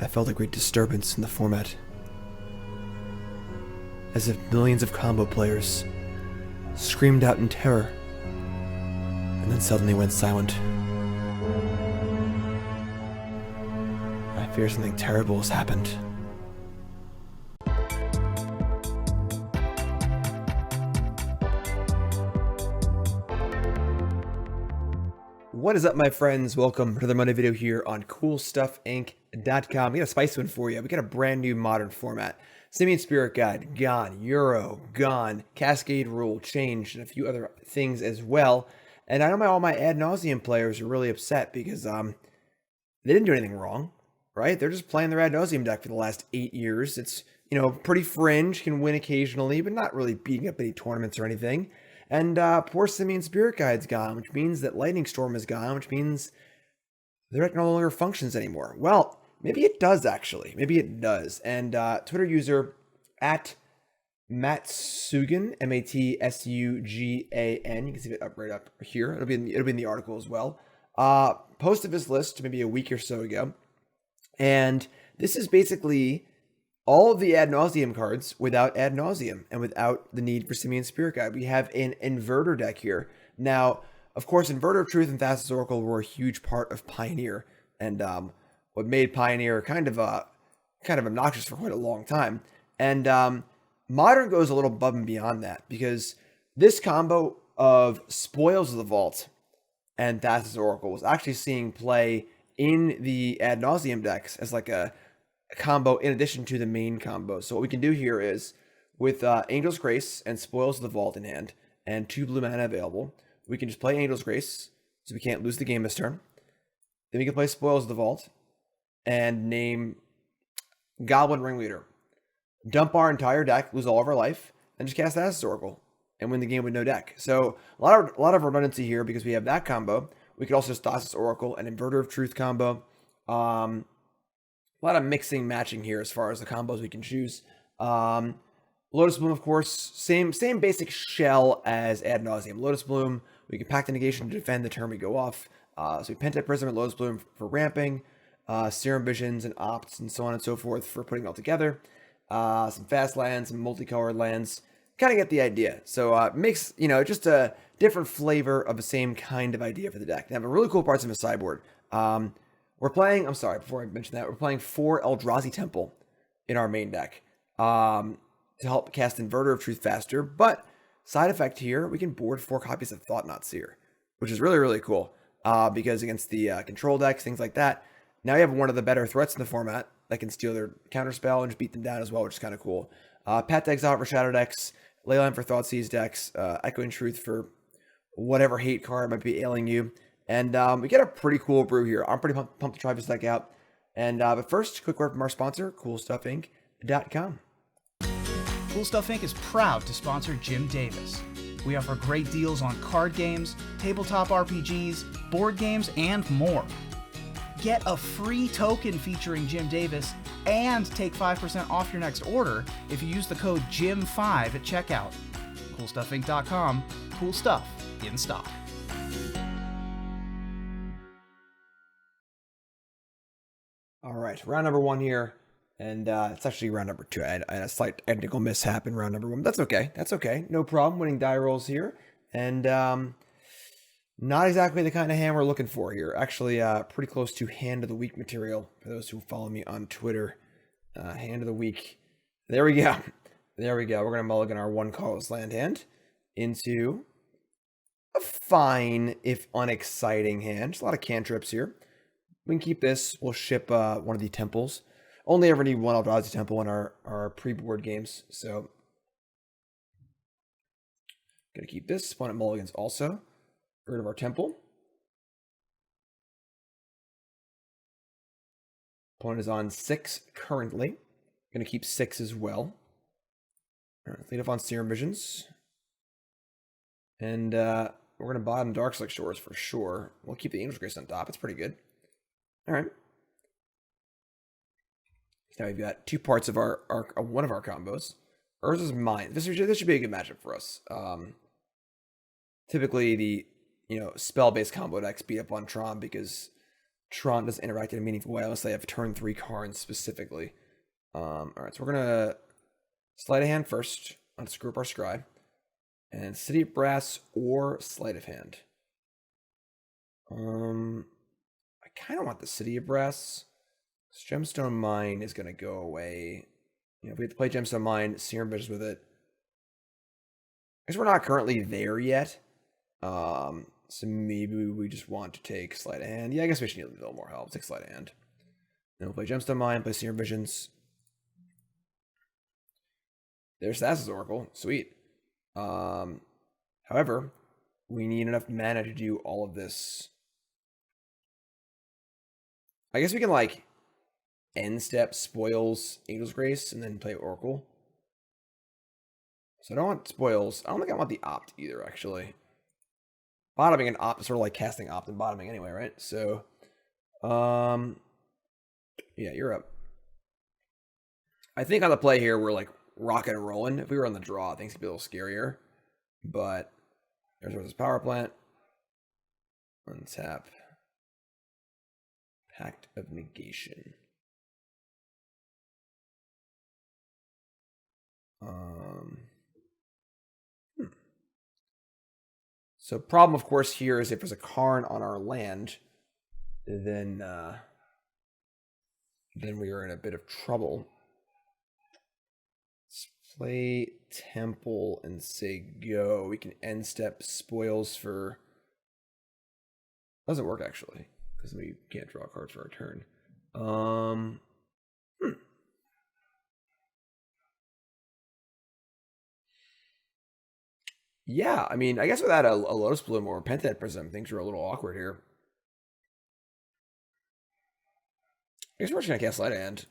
I felt a great disturbance in the format, as if millions of combo players screamed out in terror, and then suddenly went silent. I fear something terrible has happened. What is up, my friends? Welcome to another Monday video here on CoolStuffInc.com. We got a spicy one for you. We got a brand new modern format. Simian Spirit Guide, gone. Euro, gone. Cascade Rule, changed, and a few other things as well. And I know all my Ad Nauseam players are really upset because they didn't do anything wrong, right? They're just playing their Ad Nauseam deck for the last 8 years. It's, pretty fringe, can win occasionally, but not really beating up any tournaments or anything. And poor Simian Spirit Guide's gone, which means that Lightning Storm is gone, which means their deck no longer functions anymore. Well, maybe it does, actually. Maybe it does. And Twitter user at Matsugan, M-A-T-S-U-G-A-N, you can see it right up here. It'll be in the article as well. Posted this list maybe a week or so ago. And this is basically all of the Ad Nauseam cards without Ad Nauseam and without the need for Simian Spirit Guide. We have an Inverter deck here. Now, of course, Inverter of Truth and Thassa's Oracle were a huge part of Pioneer, and what made Pioneer kind of obnoxious for quite a long time. And Modern goes a little above and beyond that, because this combo of Spoils of the Vault and Thassa's Oracle was actually seeing play in the Ad Nauseam decks as like a combo in addition to the main combo. So what we can do here is, with Angel's Grace and Spoils of the Vault in hand and 2 blue mana available, we can just play Angel's Grace so we can't lose the game this turn. Then we can play Spoils of the Vault and name Goblin Ringleader. Dump our entire deck, lose all of our life, and just cast Thassa's Oracle and win the game with no deck. So a lot of redundancy here because we have that combo. We could also just Thassa's Oracle and Inverter of Truth combo. A lot of mixing, matching here as far as the combos we can choose. Lotus Bloom, of course, same basic shell as Ad Nauseam. Lotus Bloom, we can Pact of Negation to defend the turn we go off. So we Pentad Prism and Lotus Bloom for ramping, Serum Visions and Opts and so on and so forth for putting it all together. Some fast lands, some multicolored lands. Kind of get the idea. So makes, just a different flavor of the same kind of idea for the deck. They have a really cool parts of the sideboard. We're playing, before I mention that, we're playing 4 Eldrazi Temple in our main deck to help cast Inverter of Truth faster. But side effect here, we can board 4 copies of Thought-Knot Seer, which is really, really cool because against the control decks, things like that, now you have one of the better threats in the format that can steal their counterspell and just beat them down as well, which is kind of cool. Path to Exile for Shadow decks, Leyline for Thoughtseize decks, Echoing Truth for whatever hate card might be ailing you. And we get a pretty cool brew here. I'm pretty pumped to try this deck out. And but first, quick word from our sponsor, CoolStuffInc.com. Cool Stuff Inc. is proud to sponsor Jim Davis. We offer great deals on card games, tabletop RPGs, board games, and more. Get a free token featuring Jim Davis and take 5% off your next order if you use the code JIM5 at checkout. CoolStuffInc.com. Cool stuff in stock. All right, round number 1 here, and it's actually round number 2. I had a slight technical mishap in round number 1, but that's okay. That's okay. No problem winning die rolls here, and not exactly the kind of hand we're looking for here. Actually, pretty close to Hand of the Week material for those who follow me on Twitter. Hand of the Week. There we go. There we go. We're going to mulligan our 1 colorless land hand into a fine, if unexciting hand. Just a lot of cantrips here. We can keep this. We'll ship one of the temples. Only ever need 1 Eldrazi Temple in our pre-board games. So, gonna keep this. Opponent mulligans also. Get rid of our temple. Opponent is on 6 currently. Gonna keep 6 as well. All right, lead off on Serum Visions. And we're gonna bottom Darkslick Shores for sure. We'll keep the Angel's Grace on top. It's pretty good. All right. Now we've got 2 parts of our one of our combos. Urza's Mine. This should be a good matchup for us. Typically the spell-based combo decks beat up on Tron because Tron doesn't interact in a meaningful way unless they have turn 3 cards specifically. Alright, so we're gonna Sleight of Hand first. Let's group our scry. And City of Brass or Sleight of Hand. I kind of want the City of Brass. Gemstone Mine is gonna go away. You know, if we have to play Gemstone Mine, Serum Visions with it. I guess we're not currently there yet. So maybe we just want to take Sleight of Hand. Yeah, I guess we should need a little more help. Let's take Sleight of Hand. Then we'll play Gemstone Mine, play Serum Visions. There's Thassa's Oracle. Sweet. However, we need enough mana to do all of this. I guess we can, like, end step Spoils Angel's Grace and then play Oracle. So I don't want Spoils. I don't think I want the Opt either, actually. Bottoming and Opt is sort of like casting Opt and bottoming anyway, right? So, yeah, you're up. I think on the play here, we're like rocking and rolling. If we were on the draw, things could be a little scarier. But there's this power plant. Untap. Pact of Negation. So problem, of course, here is if there's a Karn on our land, then we are in a bit of trouble. Let's play Temple and say go. We can end step Spoils for... Doesn't work, actually, because we can't draw cards for our turn. Yeah, I mean, I guess without a Lotus Bloom or a Pentad Prism, things are a little awkward here. I guess we're just going to cast Sleight of Hand.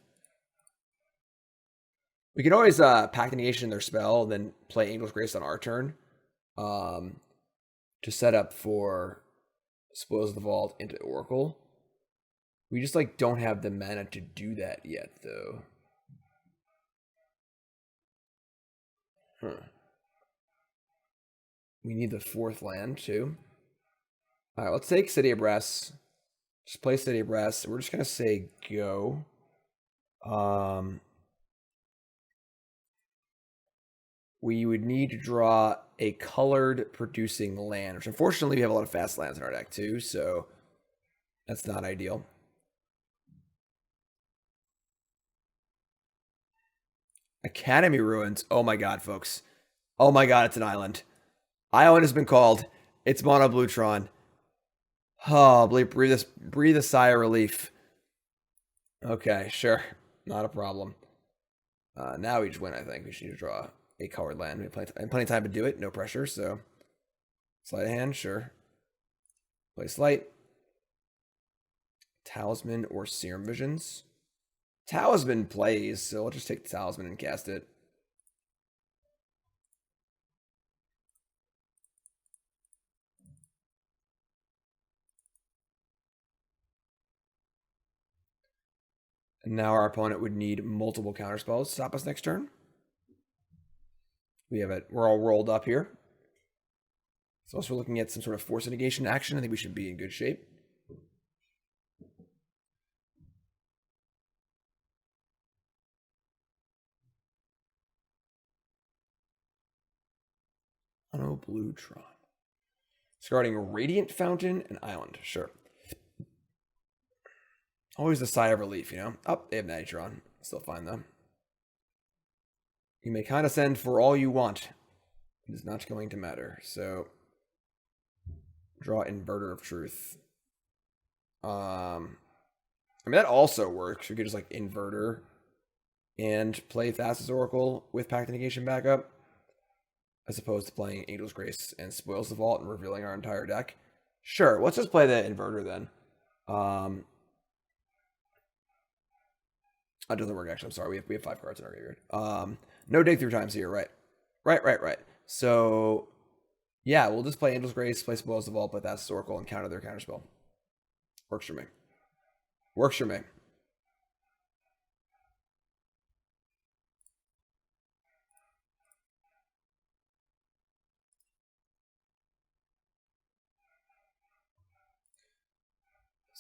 We can always Pact of Negation their spell, then play Angel's Grace on our turn to set up for Spoils of the Vault into Oracle. We just, like, don't have the mana to do that yet, though. We need the 4th land, too. All right, let's take City of Brass. Just play City of Brass. We're just going to say go. We would need to draw a colored producing land, which unfortunately we have a lot of fast lands in our deck, too, so that's not ideal. Academy Ruins. Oh my god, folks. Oh my god, it's an island. Island has been called. It's Mono Bluetron. Oh, breathe a sigh of relief. Okay, sure. Not a problem. Now we just win, I think. We should need to draw a colored land. We have plenty of time to do it. No pressure, so... Sleight of Hand, sure. Play Sleight. Talisman or Serum Visions. Talisman plays, so I'll just take the Talisman and cast it. And now our opponent would need multiple counterspells to stop us next turn. We have it. We're all rolled up here. So also looking at some sort of force negation action. I think we should be in good shape. Mono Bluetron. Discarding Radiant Fountain and Island. Sure. Always a sigh of relief, you know? Oh, they have Natron. Still fine, though. You may condescend for all you want. It is not going to matter. So, draw Inverter of Truth. I mean, that also works. We could just, like, Inverter and play Thassa's Oracle with Pact of Negation backup, as opposed to playing Angel's Grace and Spoils the Vault and revealing our entire deck. Sure, let's just play the Inverter then. That doesn't work, actually. I'm sorry. We have 5 cards in our graveyard. No dig through times here. Right. So, yeah, we'll just play Angel's Grace, play Spoils the Vault, play Thassa's Oracle, and counter their counterspell. Works for me. Works for me.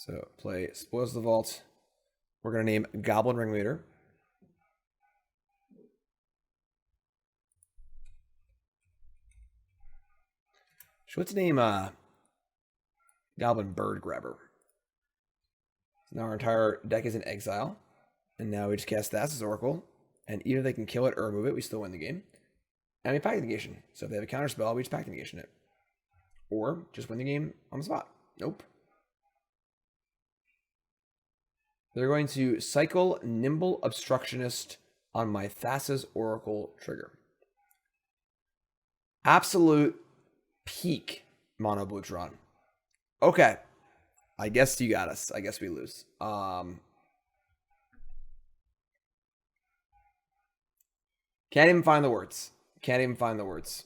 So play Spoils the Vault. We're going to name Goblin Ringleader. So let's name Goblin Bird Grabber. So now our entire deck is in Exile. And now we just cast Thassa's Oracle. And even if they can kill it or remove it, we still win the game. And we Pact of Negation. So if they have a counter spell, we just Pact of Negation it. Or just win the game on the spot. Nope. They're going to cycle Nimble Obstructionist on my Thassa's Oracle trigger. Absolute peak Mono Blue-Tron. Okay. I guess you got us. I guess we lose. Can't even find the words. Can't even find the words.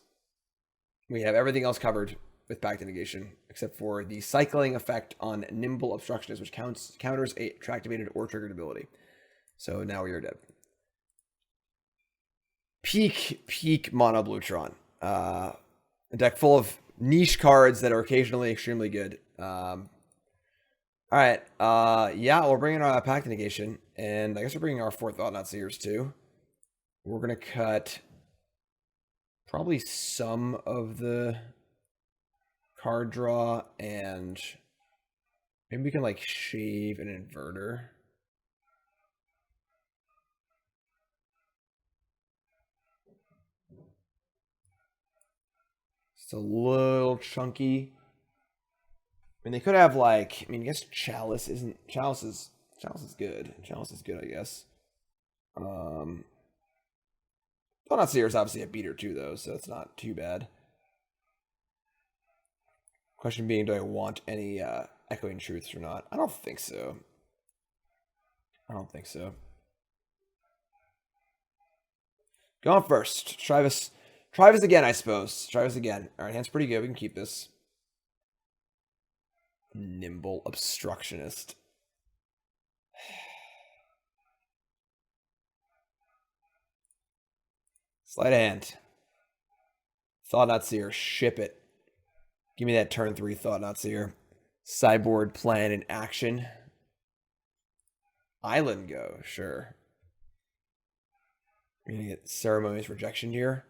We have everything else covered with Pact of Negation, except for the cycling effect on Nimble Obstructionist, which counters a activated or triggered ability. So now we are dead. Peak Mono Blue-Tron. A deck full of niche cards that are occasionally extremely good. All right. Yeah, we're bringing our Pact of Negation, and I guess we're bringing our 4 Thought-Knot Seers too. We're going to cut probably some of the card draw, and maybe we can like shave an Inverter. It's a little chunky. I mean, they could have like, I guess Chalice is good. Chalice is good, I guess. Thought-Knot Seer is obviously a beater too, though, so it's not too bad. Question being, do I want any Echoing Truths or not? I don't think so. Going first. Travis again, I suppose. Travis again. All right, hand's pretty good. We can keep this. Nimble Obstructionist. Sleight of Hand. Thought-Knot Seer. Ship it. Give me that turn 3 Thought-Knot Seer. Sideboard plan in action. Island go. Sure. We're going to get Ceremonious Rejection here.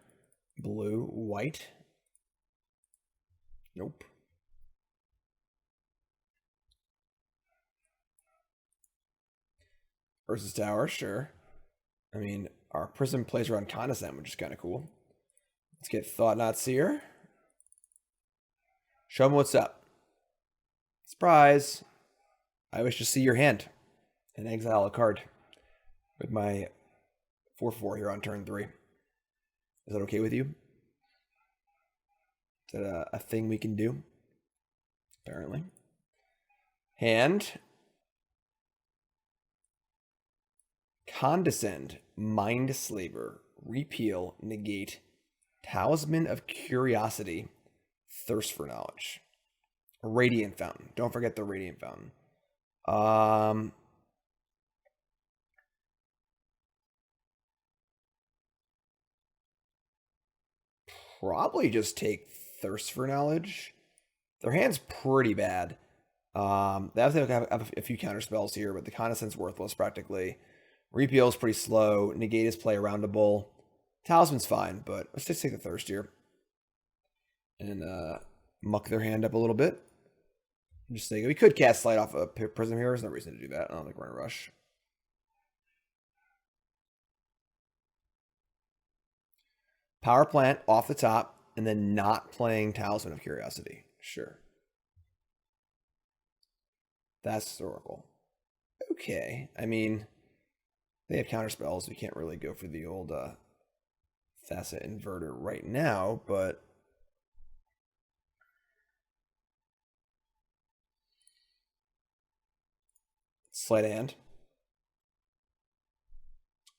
Blue, white. Nope. Versus Tower, sure. I mean, our Prism plays around Condescend, which is kind of cool. Let's get Thought-Knot Seer. Show them what's up. Surprise. I wish to see your hand and exile a card with my 4/4 here on turn 3. Is that okay with you? Is that a thing we can do? Apparently. Hand. Condescend, Mindslaver, Repeal, Negate, Talisman of Curiosity, Thirst for Knowledge. Radiant Fountain. Don't forget the Radiant Fountain. Probably just take Thirst for Knowledge. Their hand's pretty bad. They have a few counter spells here, but the Condescend's worthless practically. Repeal is pretty slow. Negate is play aroundable. Talisman's fine, but let's just take the Thirst here. And muck their hand up a little bit. I'm just thinking we could cast Sleight off a Prism here. There's no reason to do that. I don't think we're in a rush. Power Plant off the top, and then not playing Talisman of Curiosity. Sure. That's Oracle. Okay. I mean, they have counter spells. We can't really go for the old Thassa Inverter right now, but Sleight of Hand.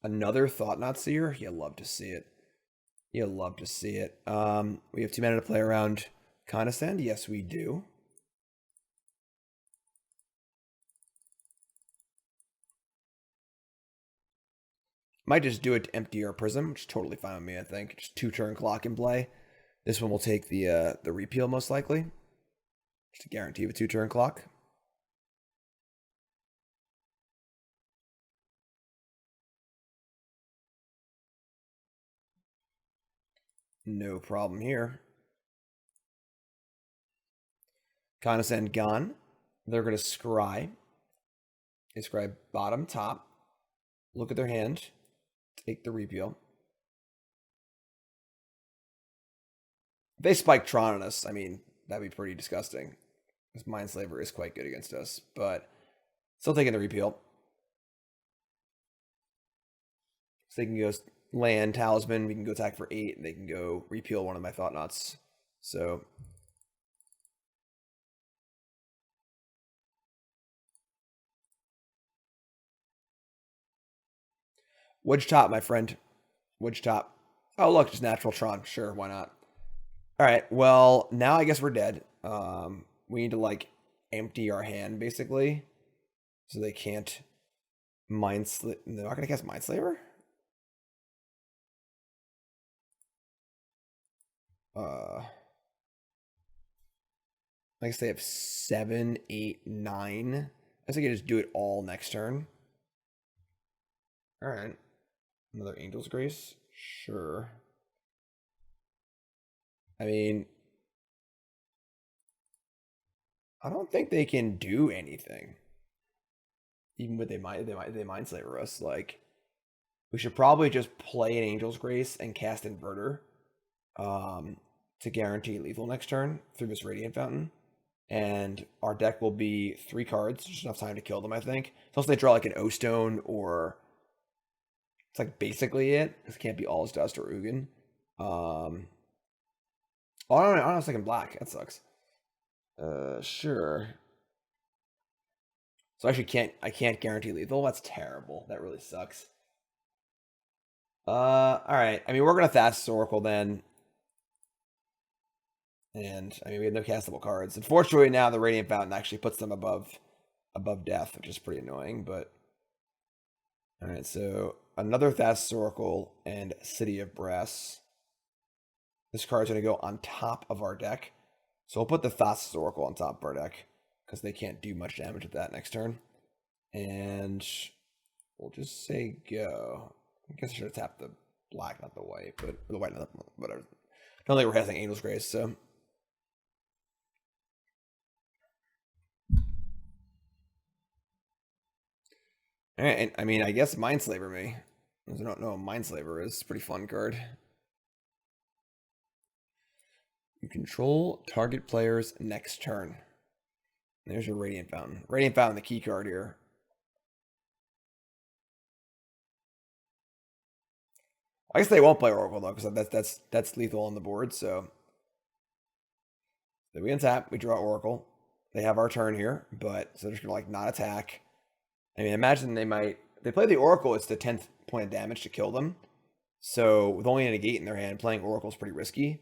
Another Thought-Knot Seer. You'll love to see it. You'll love to see it. We have 2 mana to play around Condescend. Yes, we do. Might just do it to empty our Prism, which is totally fine with me, I think. Just 2 turn clock in play. This one will take the Repeal most likely. Just to guarantee a 2 turn clock. No problem here. Condescend gone. They're going to scry. They scry bottom, top. Look at their hand. Take the repeal. If they spike Tron on us, I mean, that'd be pretty disgusting. This Mindslaver is quite good against us, but still taking the repeal. So they can go land Talisman. We can go attack for 8, and they can go repeal one of my Thought-Knots. So Wedge top, my friend. Wedge top. Oh, look, just natural Tron. Sure, why not? All right, well, now I guess we're dead. We need to, like, empty our hand, basically. So they can't They're not going to cast Mindslaver? I guess they have 7, 8, 9. I guess I can just do it all next turn. All right. Another Angel's Grace? Sure. I mean, I don't think they can do anything. Even with they Mindslaver us. Like, we should probably just play an Angel's Grace and cast Inverter to guarantee lethal next turn through this Radiant Fountain. And our deck will be 3 cards, just enough time to kill them, I think. So if they draw like an O-Stone or... It's like basically it. This can't be All's Dust or Ugin. Oh, I don't know, second black. That sucks. Sure. So I can't guarantee lethal. That's terrible. That really sucks. Alright. I mean, we're gonna Thassa Oracle then. And I mean, we have no castable cards. Unfortunately, now the Radiant Fountain actually puts them above death, which is pretty annoying, but alright, so another Thassa Oracle and City of Brass. This card's going to go on top of our deck. So we'll put the Thassa Oracle on top of our deck, because they can't do much damage with that next turn. And we'll just say go. I guess I should have tapped the black, not the white, but the white, not the, whatever. I don't think we're casting Angel's Grace, so. Alright, and I mean, I guess Mindslaver me. I don't know what Mindslaver is. It's a pretty fun card. You control target players next turn. There's your Radiant Fountain. Radiant Fountain, the key card here. I guess they won't play Oracle though, because that's lethal on the board. So we untap, we draw Oracle. They have our turn here, but so they're just gonna like not attack. I mean, imagine they play the Oracle. It's the 10th point of damage to kill them. So with only a negate in their hand, playing Oracle is pretty risky.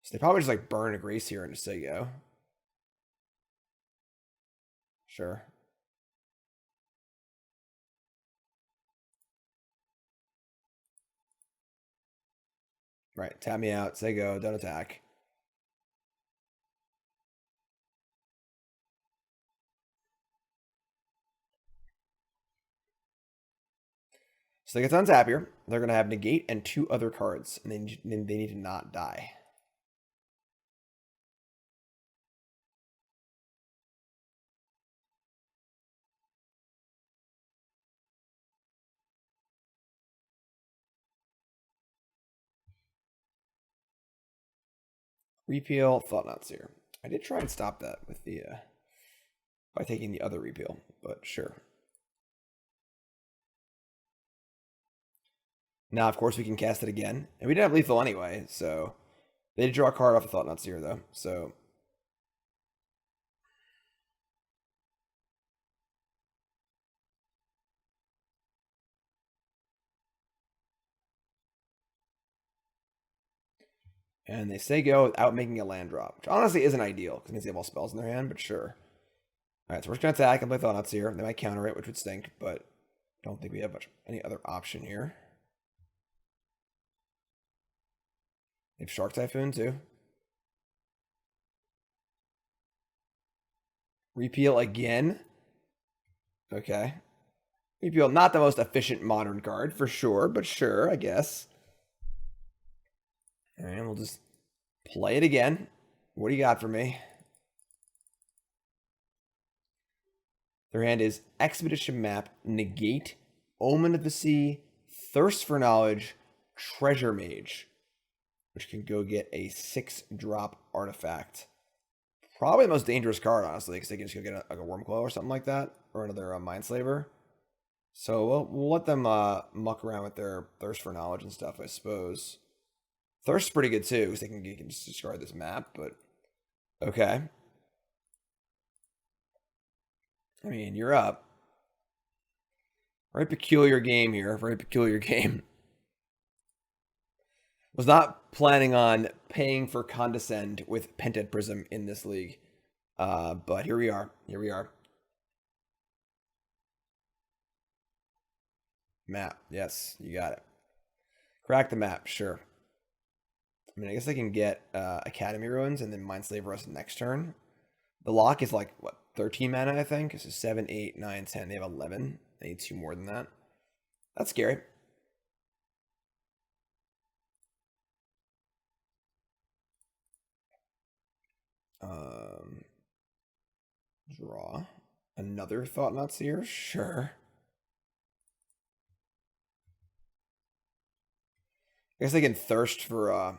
So they probably just like burn a Grace here and just say go. Sure. Right, tap me out, say go, don't attack. So they get to untap here. They're going to have negate and 2 other cards, and they need to not die. Repeal, Thought-Knot Seer. I did try and stop that with the by taking the other repeal, but sure. Now, of course, we can cast it again. And we didn't have lethal anyway, so... They did draw a card off of Thought-Knot Seer, though, so... And they say go without making a land drop, which honestly isn't ideal, because it means they have all spells in their hand, but sure. Alright, so we're just going to attack and play Thought-Knot Seer. They might counter it, which would stink, but I don't think we have any other option here. They have Shark Typhoon, too. Repeal again. Okay. Repeal, not the most efficient modern card, for sure, but sure, I guess. All right, we'll just play it again. What do you got for me? Their hand is Expedition Map, Negate, Omen of the Sea, Thirst for Knowledge, Treasure Mage, which can go get a 6-drop artifact. Probably the most dangerous card, honestly, because they can just go get a Wormclaw or something like that, or another Mindslaver. So we'll let them muck around with their Thirst for Knowledge and stuff, I suppose. Thirst's pretty good too, because they can just discard this map, but okay. I mean, you're up. Very peculiar game here. Very peculiar game. Was not planning on paying for Condescend with Pentad Prism in this league. But here we are. Here we are. Map. Yes, you got it. Crack the map. Sure. I mean, I guess I can get Academy Ruins and then Mindslaver us next turn. The lock is like, what, 13 mana, I think? This is 7, 8, 9, 10. They have 11. They need 2 more than that. That's scary. Draw. Another Thought-Knot Seer? Sure. I guess they can thirst for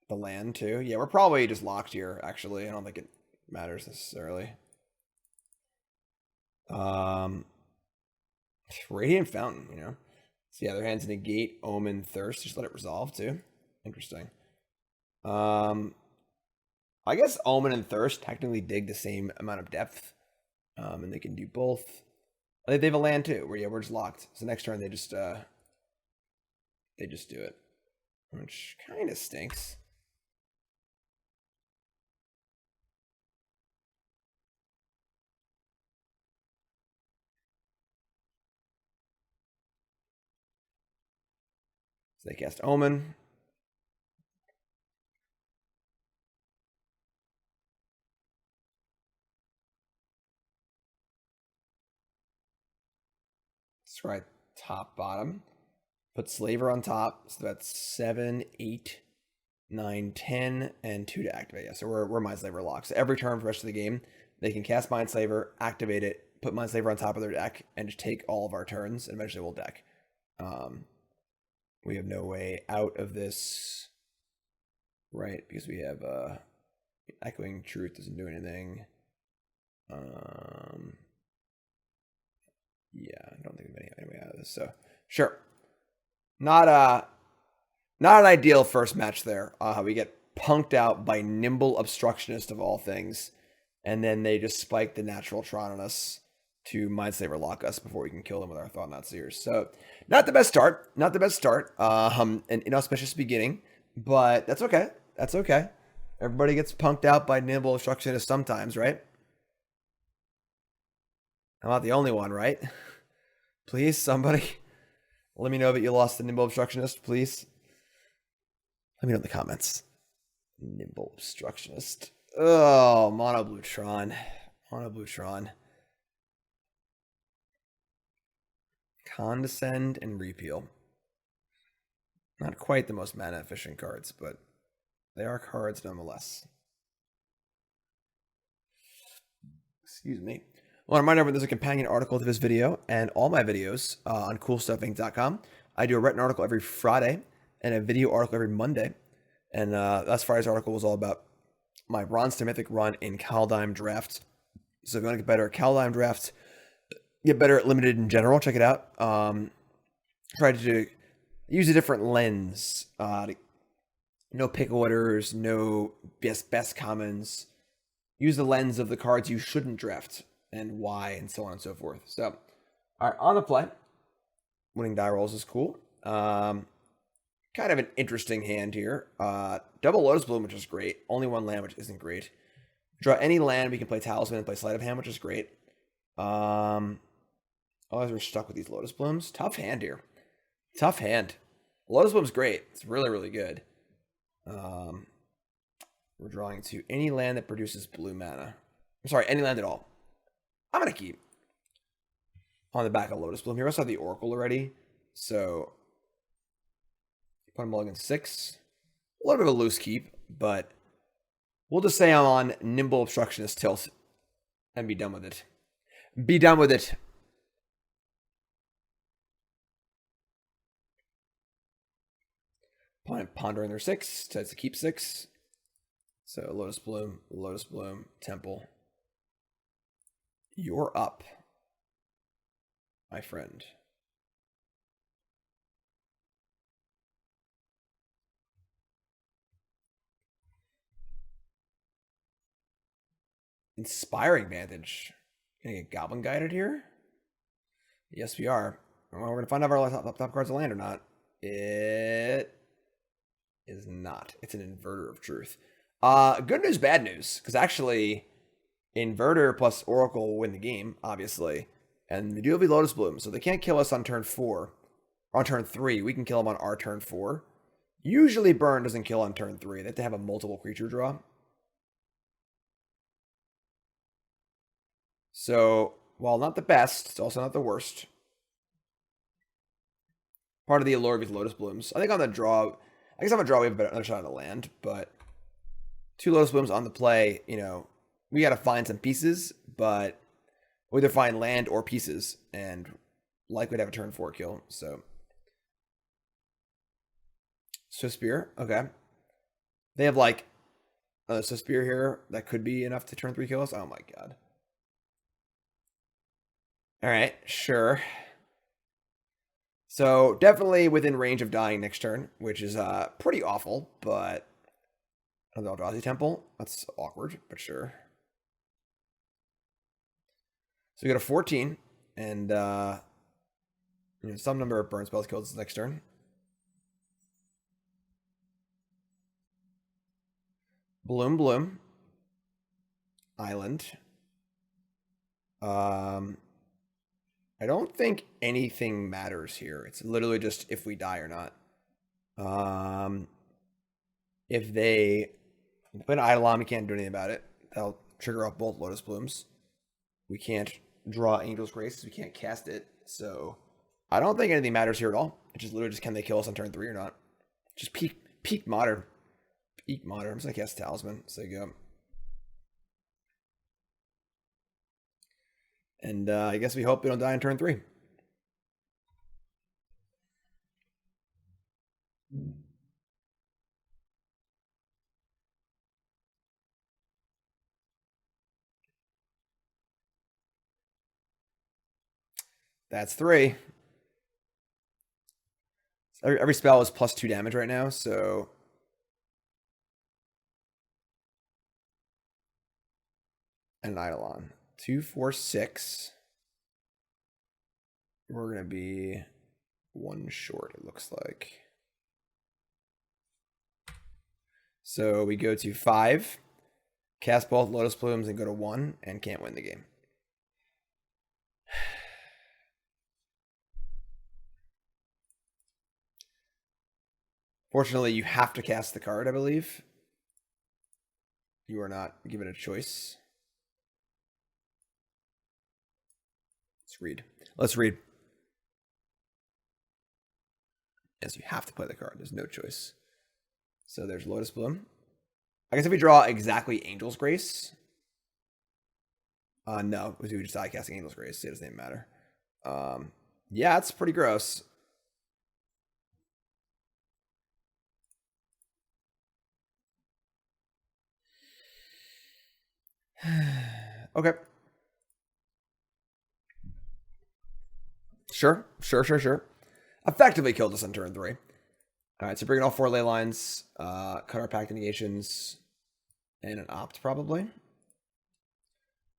the land too. Yeah, we're probably just locked here, actually. I don't think it matters necessarily. Radiant Fountain, you know. So yeah, their hands negate, Omen, Thirst. Just let it resolve too. Interesting. I guess Omen and Thirst technically dig the same amount of depth. And they can do both. They have a land too, where yeah, we're just locked. So next turn they just do it. Which kind of stinks. So they cast Omen. That's right, top, bottom. Put Slaver on top, so that's 7, 8, 9, 10, and 2 to activate. Yeah, so we're Mindslaver locked. So every turn for the rest of the game, they can cast Mindslaver, activate it, put Mindslaver on top of their deck, and just take all of our turns, and eventually we'll deck. We have no way out of this, right? Because we have Echoing Truth doesn't do anything. Yeah, I don't think we have any way out of this. So sure, not an ideal first match there. We get punked out by Nimble Obstructionist of all things, and then they just spike the Natural Tron on us to Mindslaver lock us before we can kill them with our Thought-Knot Seers. So not the best start. Not the best start. An inauspicious beginning, but that's okay. That's okay. Everybody gets punked out by Nimble Obstructionist sometimes, right? I'm not the only one, right? Please, somebody, let me know that you lost the Nimble Obstructionist, please. Let me know in the comments. Nimble Obstructionist. Oh, Mono Blue Tron. Mono Blue Tron. Condescend and Repeal. Not quite the most mana efficient cards, but they are cards nonetheless. Excuse me. I want to remind everyone there's a companion article to this video and all my videos on CoolStuffInc.com. I do a written article every Friday and a video article every Monday. And last Friday's article was all about my Bronze to Mythic run in Kaldheim Draft. So if you want to get better at Kaldheim Draft, get better at Limited in general, check it out. Try to use a different lens. No pick orders, no best commons. Use the lens of the cards you shouldn't draft and why, and so on and so forth. So, all right, on the play. Winning die rolls is cool. Kind of an interesting hand here. Double Lotus Bloom, which is great. Only one land, which isn't great. Draw any land, we can play Talisman and play Sleight of Hand, which is great. Otherwise, we're stuck with these Lotus Blooms. Tough hand here. Tough hand. Lotus Bloom's great. It's really, really good. We're drawing to any land that produces blue mana. I'm sorry, any land at all. I'm going to keep on the back of Lotus Bloom here. I also have the Oracle already. So, put them all against 6. A little bit of a loose keep, but we'll just say I'm on Nimble Obstructionist tilt and be done with it. Be done with it. Opponent pondering their 6, decides to keep 6. So Lotus Bloom, Temple. You're up, my friend. Inspiring Vantage. Gonna get Goblin Guided here? Yes, we are. Well, we're gonna find out if our top cards will land or not. It is not. It's an Inverter of Truth. Good news, bad news. Because actually, Inverter plus Oracle will win the game, obviously. And they do have a Lotus Bloom, so they can't kill us on turn 4. On turn 3, we can kill them on our turn 4. Usually Burn doesn't kill on turn 3. They have to have a multiple creature draw. So, while not the best, it's also not the worst. Part of the allure with Lotus Blooms. I think on the draw, I guess on the draw we have a better shot on the land, but 2 Lotus Blooms on the play, you know, we got to find some pieces, but we'll either find land or pieces, and likely to have a turn 4 kill, so. Swiftspear, okay. They have like a Swiftspear here that could be enough to turn 3 kill us. Oh my god. All right, sure. So definitely within range of dying next turn, which is pretty awful, but another Eldrazi Temple. That's awkward, but sure. So we got a 14, and you know, some number of burn spells kills next turn. Bloom. Island. I don't think anything matters here. It's literally just if we die or not. If they put an Eidolon, we can't do anything about it. That'll trigger off both Lotus Blooms. We can't draw Angel's Grace. We can't cast it. So I don't think anything matters here at all. It's just literally just can they kill us on turn 3 or not. Just peak modern. Peak modern. I'm just going to cast Talisman. So you go. And I guess we hope we don't die on turn 3. That's 3. Every spell is plus 2 damage right now, so. And an Eidolon. 2, 4, 6. We're going to be 1 short, it looks like. So we go to 5, cast both Lotus Blooms, and go to 1, and can't win the game. Fortunately, you have to cast the card, I believe. You are not given a choice. Let's read. Yes, you have to play the card. There's no choice. So there's Lotus Bloom. I guess if we draw exactly Angel's Grace. No, we just die casting Angel's Grace. It doesn't even matter. Yeah, it's pretty gross. Okay. Sure. Effectively killed us on turn 3. Alright, so bring in all 4 ley lines, cut our Pact of Negations, and an Opt probably.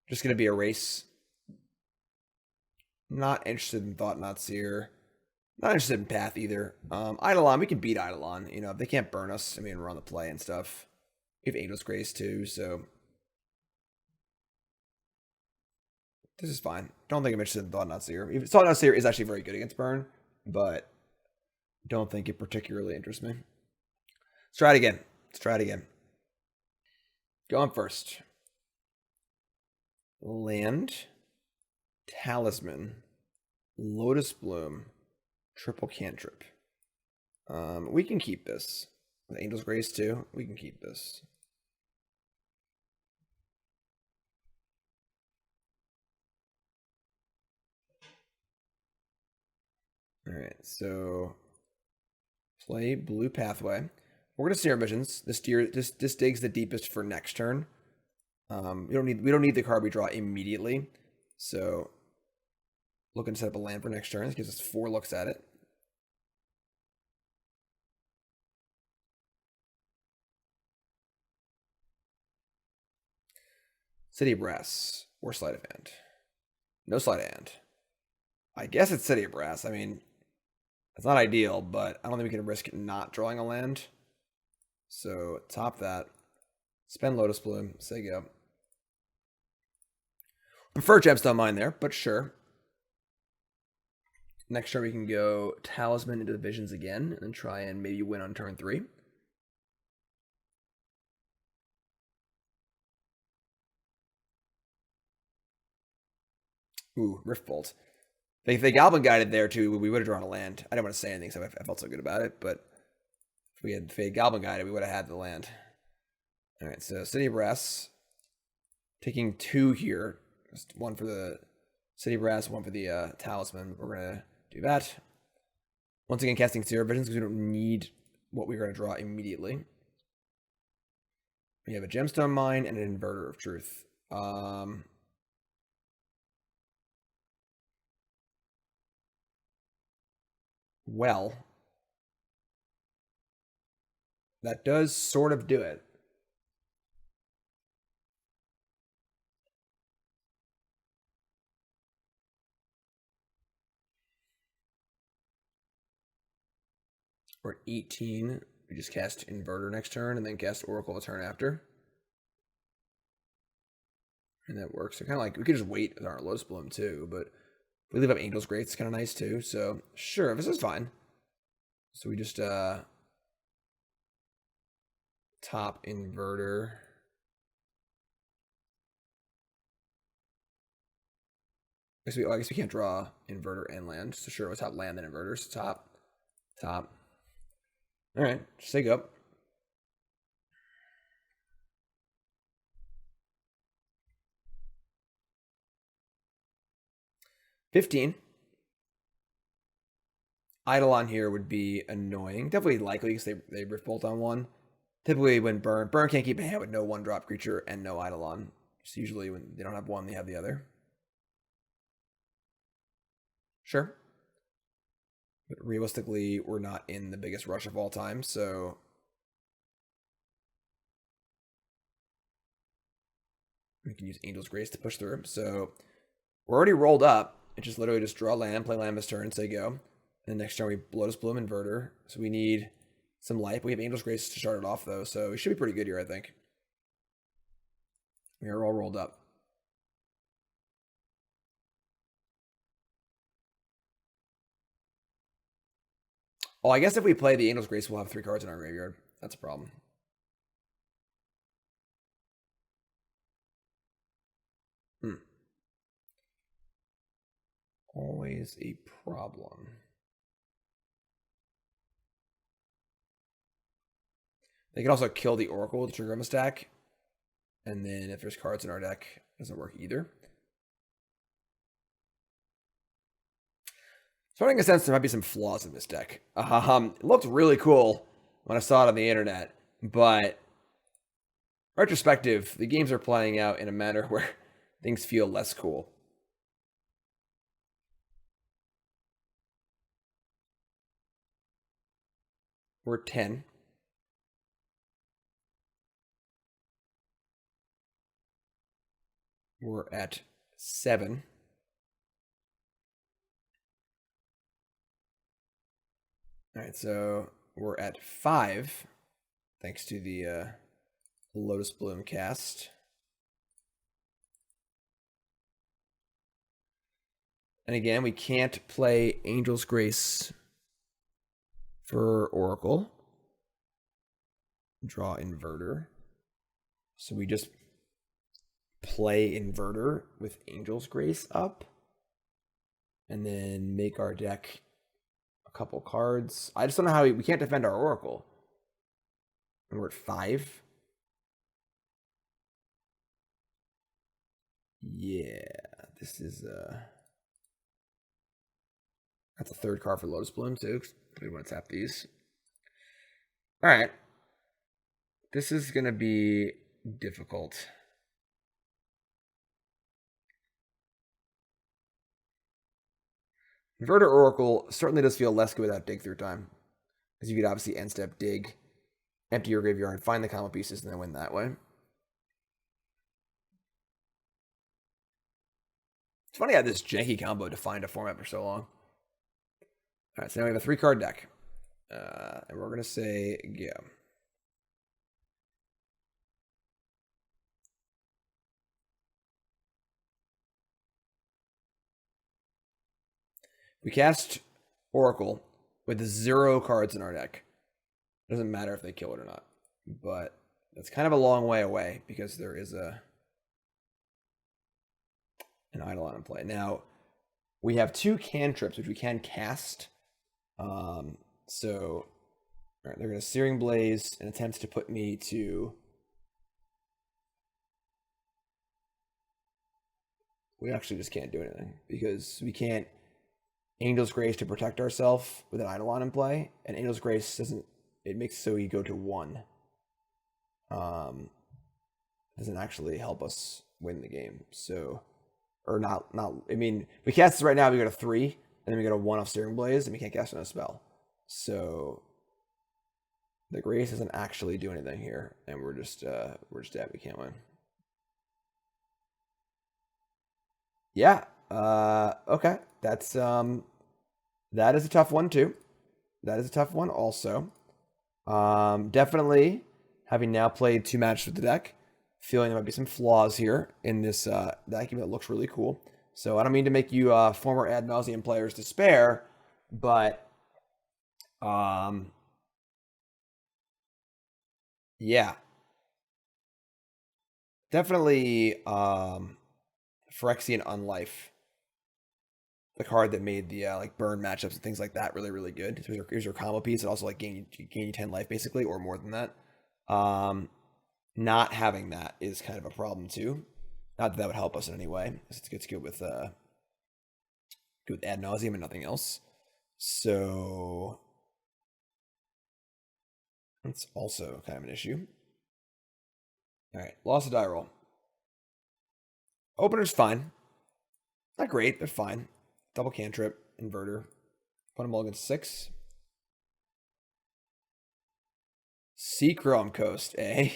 Just gonna be a race. Not interested in Thought-Knot Seer. Not interested in Path either. Eidolon, we can beat Eidolon. You know, if they can't burn us, I mean, we're on the play and stuff. We have Angel's Grace too, so. This is fine. Don't think I'm interested in Thought-Knot Seer. Thought-Knot Seer is actually very good against burn, but don't think it particularly interests me. Let's try it again. Going first. Land, Talisman, Lotus Bloom, triple cantrip. We can keep this. With Angel's Grace too. We can keep this. Alright, so play blue pathway. We're gonna Serum Visions. This digs the deepest for next turn. We don't need the card we draw immediately. So looking to set up a land for next turn. This gives us 4 looks at it. City of Brass or Sleight of Hand. No Sleight of Hand. I guess it's City of Brass. I mean, it's not ideal, but I don't think we can risk not drawing a land. So top that. Spend Lotus Bloom. Say go. Prefer Gemstone Mine there, but sure. Next turn we can go Talisman into the Visions again, and then try and maybe win on turn 3. Ooh, Rift Bolt. If they Goblin Guided there too, we would have drawn a land. I didn't want to say anything, so I felt so good about it, but if we had Goblin Guided, we would have had the land. Alright, so City of Brass. Taking 2 here. Just 1 for the City of Brass, 1 for the Talisman. We're going to do that. Once again, casting Serum Visions because we don't need what we're going to draw immediately. We have a Gemstone Mine and an Inverter of Truth. Well, that does sort of do it. We're at 18. We just cast Inverter next turn and then cast Oracle a turn after. And that works. So kind of like, we could just wait with our Lotus Bloom too, but if we leave up Angel's Grace, it's kind of nice too. So sure, this is fine. So we just top Inverter. I guess we can't draw Inverter and land. So sure, we'll top land then Inverter. So top. All right, just say go. $15. Eidolon here would be annoying. Definitely likely because they Rift Bolt on 1. Typically when Burn can't keep a hand with no 1-drop creature and no Eidolon. It's usually when they don't have one, they have the other. Sure. But realistically, we're not in the biggest rush of all time, so we can use Angel's Grace to push through. So we're already rolled up. It's just literally just draw land, play land this turn, say go. And next turn we Lotus Bloom Inverter. So we need some life. We have Angel's Grace to start it off though, so we should be pretty good here, I think. We are all rolled up. Oh, I guess if we play the Angel's Grace, we'll have 3 cards in our graveyard. That's a problem. Always a problem. They can also kill the Oracle to trigger him a stack. And then if there's cards in our deck, it doesn't work either. Starting to sense there might be some flaws in this deck. It looked really cool when I saw it on the internet, but retrospective, the games are playing out in a manner where things feel less cool. We're 10. We're at 7. All right, so we're at 5, thanks to the Lotus Bloom cast. And again, we can't play Angel's Grace for Oracle. Draw Inverter. So we just play Inverter with Angel's Grace up. And then make our deck a couple cards. I just don't know how we can't defend our Oracle. And we're at 5. Yeah, this is that's a 3rd card for Lotus Bloom too. We want to tap these. All right, this is gonna be difficult. Inverter Oracle certainly does feel less good without dig through time, because you could obviously end step dig, empty your graveyard, find the combo pieces, and then win that way. It's funny how this janky combo defined a format for so long. All right, so now we have a 3-card deck. And we're going to say go. We cast Oracle with 0 cards in our deck. Doesn't matter if they kill it or not. But that's kind of a long way away because there is an Eidolon in play. Now, we have 2 cantrips which we can cast. So all right, they're going to Searing Blaze and attempt to put me to... We actually just can't do anything because we can't Angel's Grace to protect ourselves with an Eidolon in play, and Angel's Grace doesn't... It makes so you go to 1. Doesn't actually help us win the game. So, or not. I mean, we cast this right now. We go to 3, and then we go to 1 off Searing Blaze, and we can't cast another spell. So the Grace doesn't actually do anything here, and we're just dead. We can't win. Yeah. Okay. That's that is a tough one too. That is a tough one also. Definitely having now played 2 matches with the deck, feeling there might be some flaws here in this deck, even though it looks really cool. So I don't mean to make you former Ad Nauseam players despair, but yeah. Definitely Phyrexian Unlife. The card that made the like burn matchups and things like that really, really good. So here's your combo piece. It also like gain you 10 life basically, or more than that. Not having that is kind of a problem too. Not that that would help us in any way. It's good with Ad Nauseam and nothing else. So that's also kind of an issue. All right, lost a die roll. Opener's fine. Not great, but fine. Double cantrip, inverter. Put them all against 6. Seachrome Coast, eh?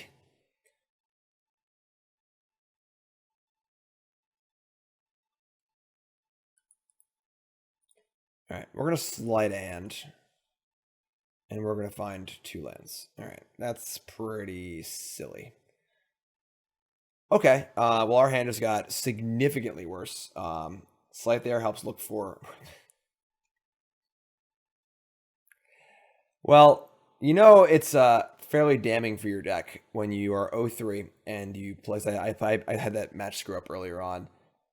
Alright, we're going to Sleight of Hand. And we're going to find 2 lands. Alright, that's pretty silly. Okay, well, our hand just got significantly worse. Sleight there helps look for... Well, you know it's fairly damning for your deck when you are 0-3 and you play... I had that match screw up earlier on.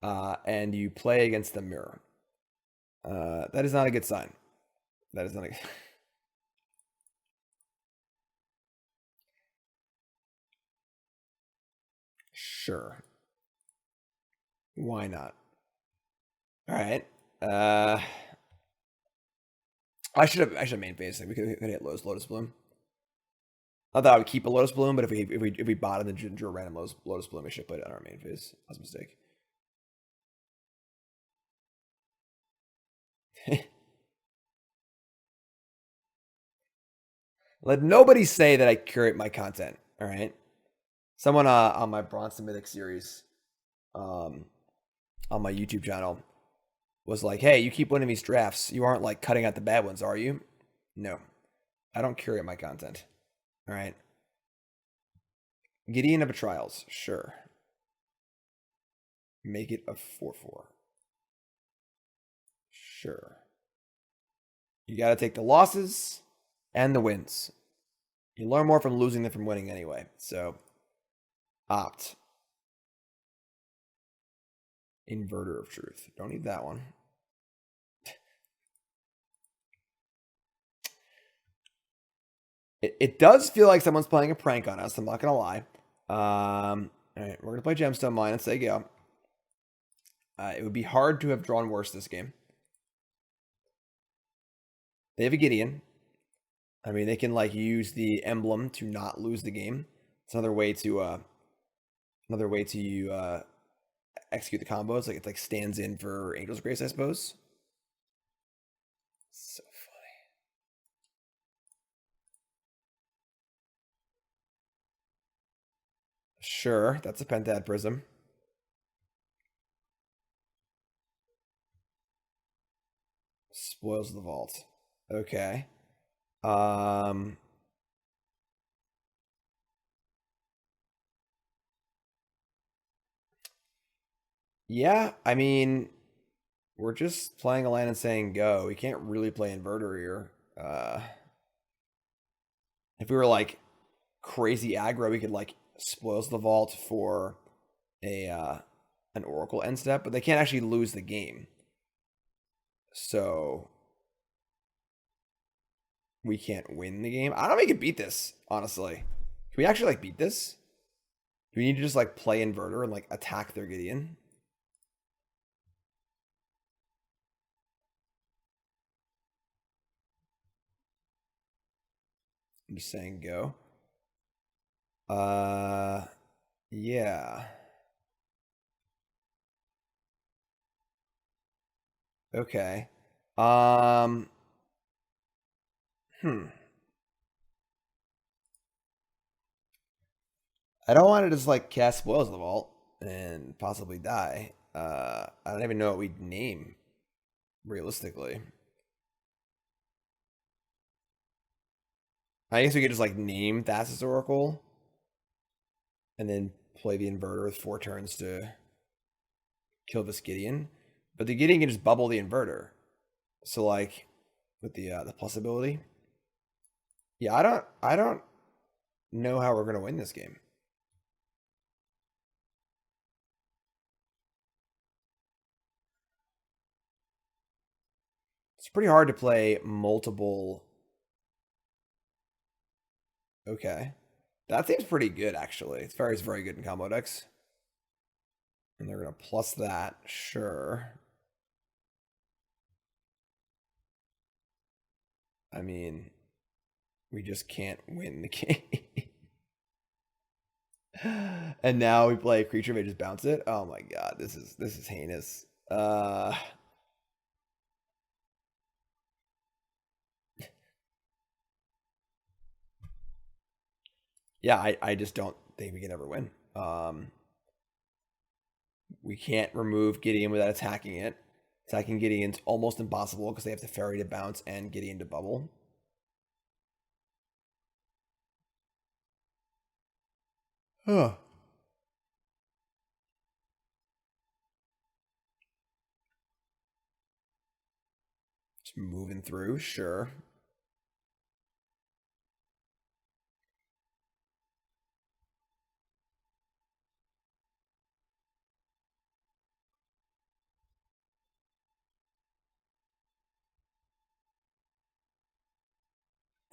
And you play against the mirror. That is not a good sign. That is not a... Sure. Why not? All right. I should have main phase. We could hit Lotus Bloom. I thought I would keep a Lotus Bloom, but if we bought it and drew a random Lotus Bloom, we should put it on our main phase. That was a mistake. Let nobody say that I curate my content. All right. Someone on my Bronze Mythic series, on my YouTube channel, was like, "Hey, you keep winning these drafts. You aren't like cutting out the bad ones, are you?" No, I don't curate my content. All right. Gideon of Betrayals, sure. Make it a 4/4. Sure. You got to take the losses and the wins. You learn more from losing than from winning anyway. So, opt. Inverter of Truth. Don't need that one. It does feel like someone's playing a prank on us. I'm not gonna lie. All right, we're gonna play Gemstone Mine and say go. It would be hard to have drawn worse this game. They have a Gideon. I mean, they can like use the emblem to not lose the game. It's another way to execute the combos. Like it's like stands in for Angel's Grace, I suppose. So funny. Sure, that's a Pentad Prism. Spoils the vault. Okay. Yeah, I mean, we're just playing a land and saying go. We can't really play Inverter here. If we were like crazy aggro, we could like spoils the vault for a an Oracle end step, but they can't actually lose the game. So we can't win the game. I don't think we can beat this, honestly. Can we actually like beat this? Do we need to just like play Inverter and like attack their Gideon? I'm just saying go. Yeah. Okay. Um, I don't want to just like cast Spoils of the Vault and possibly die. I don't even know what we'd name realistically. I guess we could just like name Thassa's Oracle and then play the Inverter with 4 turns to kill this Gideon. But the Gideon can just bubble the Inverter. So like with the plus ability. Yeah, I don't know how we're gonna win this game. It's pretty hard to play multiple. Okay. That seems pretty good, actually. It's very good in combo decks. And they're going to plus that. Sure. I mean, we just can't win the game. And now we play a creature, may just bounce it. Oh my god, this is heinous. Yeah, I just don't think we can ever win. We can't remove Gideon without attacking it. Attacking Gideon's almost impossible because they have to Fairy to bounce and Gideon to bubble. Huh. Just moving through, sure.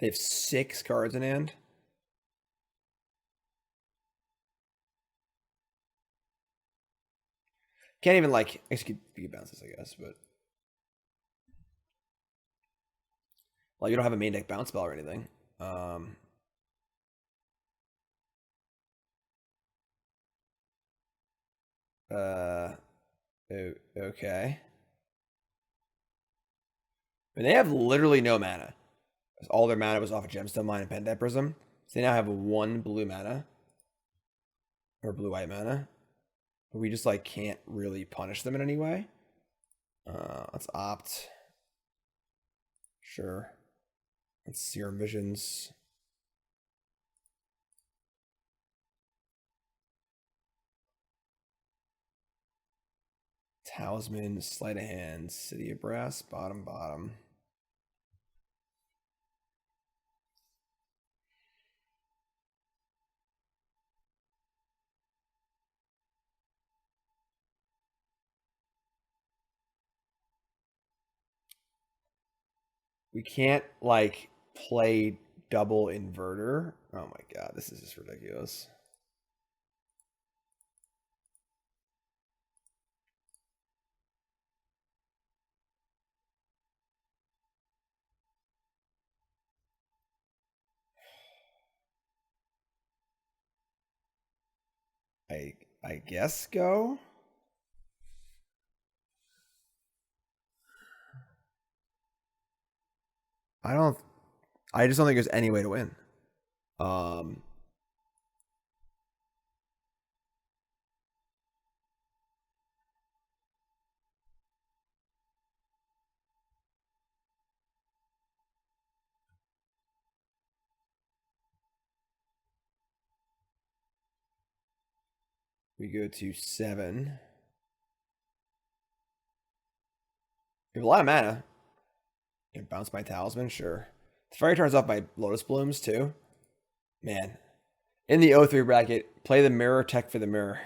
They have 6 cards in hand. Can't even like execute bounces, I guess, but like you don't have a main deck bounce spell or anything. Uh, okay. And they have literally no mana. All their mana was off of Gemstone Mine and Pentad Prism. So they now have 1 blue mana. Or blue-white mana. But we just like can't really punish them in any way. Let's opt. Sure. Let's Serum Visions. Talisman, Sleight of Hand, City of Brass, bottom. We can't like play double inverter. Oh my god, this is just ridiculous. I guess go. I just don't think there's any way to win. We go to 7. We have a lot of mana. You can bounce my Talisman, sure. The fire turns off my Lotus Blooms too. Man. In the O3 bracket, play the mirror tech for the mirror.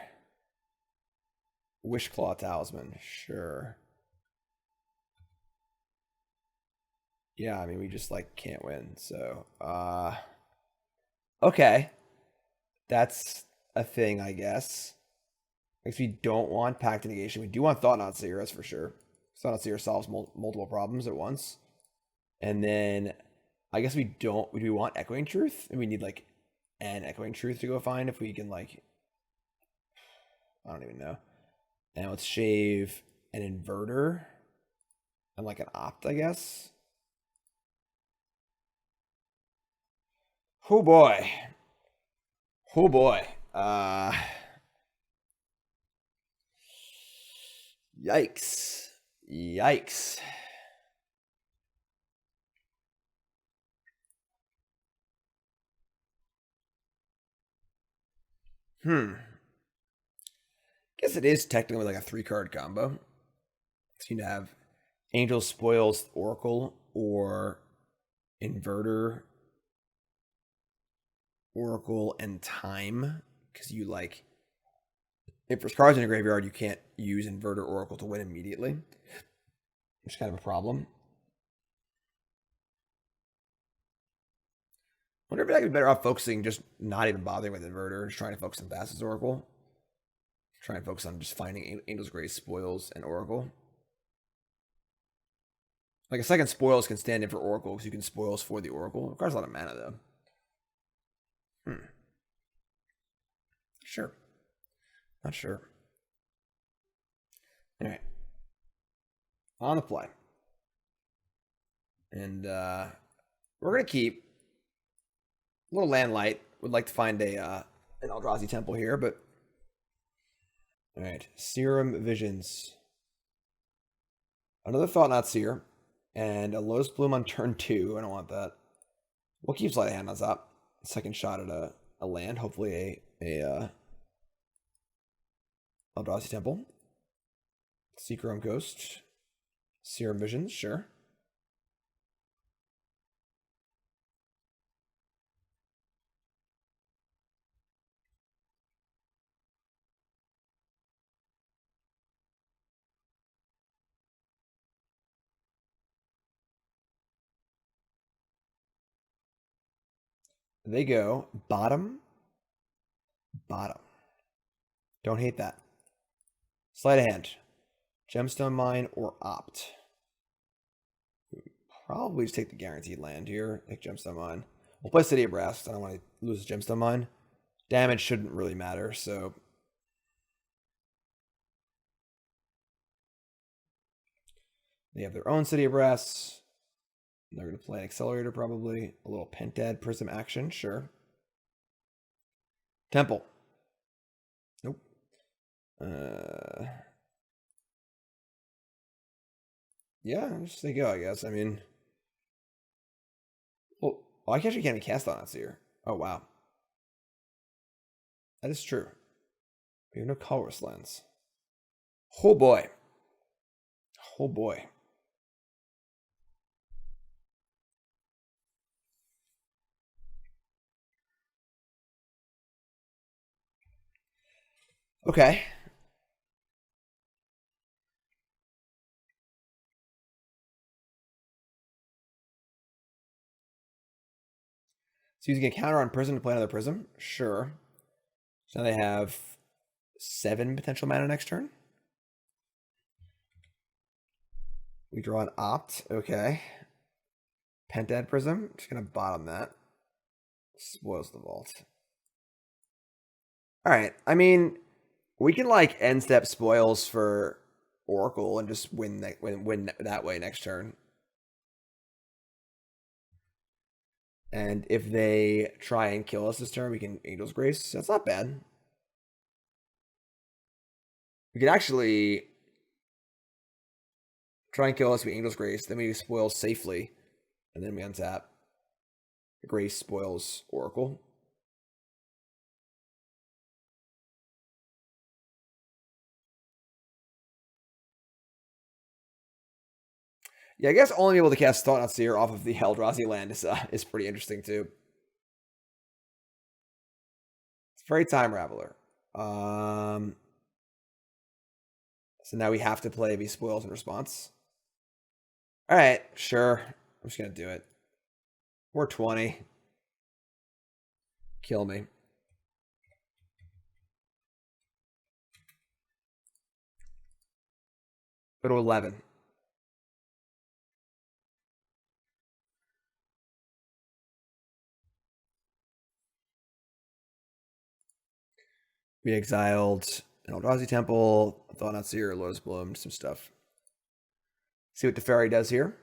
Wishclaw Talisman, sure. Yeah, I mean, we just, like, can't win, so, okay. That's a thing, I guess. If we don't want Pact of Negation, we do want Thought-Knot Seer, that's for sure. Thought-Knot Seer solves multiple problems at once. And then, I guess we don't, do we want Echoing Truth? And we need, like, an Echoing Truth to go find if we can, like, I don't even know. And let's shave an Inverter and, like, an Opt, I guess. Oh boy. Oh boy. Yikes. Yikes. Guess it is technically like a 3-card combo. So you have Angel Spoils Oracle or Inverter, Oracle, and Time. Because you like, if there's cards in your graveyard, you can't use Inverter Oracle to win immediately. Which is kind of a problem. Wonder if I could be better off focusing, just not even bothering with Inverter, just trying to focus on Thassa's Oracle. Try and focus on just finding Angel's Grace, Spoils, and Oracle. Like a second Spoils can stand in for Oracle because you can Spoils for the Oracle. It requires a lot of mana though. Sure. Not sure. Alright. On the play. And we're gonna keep a little land light. Would like to find an Eldrazi Temple here, but alright. Serum Visions. Another Thought-Knot Seer. And a Lotus Bloom on turn 2. I don't want that. We'll keep Sleight of Hand on top. Second shot at a land. Hopefully a Eldrazi Temple. Seachrome Coast. Serum Visions, sure. They go bottom. Don't hate that. Sleight of Hand. Gemstone Mine or Opt. Probably just take the guaranteed land here. Take Gemstone Mine. We'll play City of Brass. I don't want to lose Gemstone Mine. Damage shouldn't really matter, so. They have their own City of Brass. They're going to play an Accelerator probably. A little Pentad Prism action, sure. Temple. Nope. Yeah, just they go, I guess. I mean. Well, I actually can't even cast on us here. Oh, wow. That is true. We have no colorless lands. Oh boy. Oh boy. Okay. So using a counter on Prism to play another Prism? Sure. So now they have 7 potential mana next turn. We draw an Opt. Okay. Pentad Prism. Just going to bottom that. Spoils the vault. Alright. I mean, we can like end step spoils for Oracle and just win that way next turn. And if they try and kill us this turn, we can Angel's Grace. That's not bad. We could actually try and kill us with Angel's Grace. Then we spoil safely. And then we untap. Grace spoils Oracle. Yeah, I guess only able to cast Thought-Knot Seer off of the Eldrazi land is pretty interesting too. It's very Time Raveler. So now we have to play these spoils in response. Alright, sure. I'm just gonna do it. 420. Kill me. Go to 11. We exiled an Eldrazi Temple, Thought-Knot Seer, Lotus Bloom, some stuff. See what Teferi does here.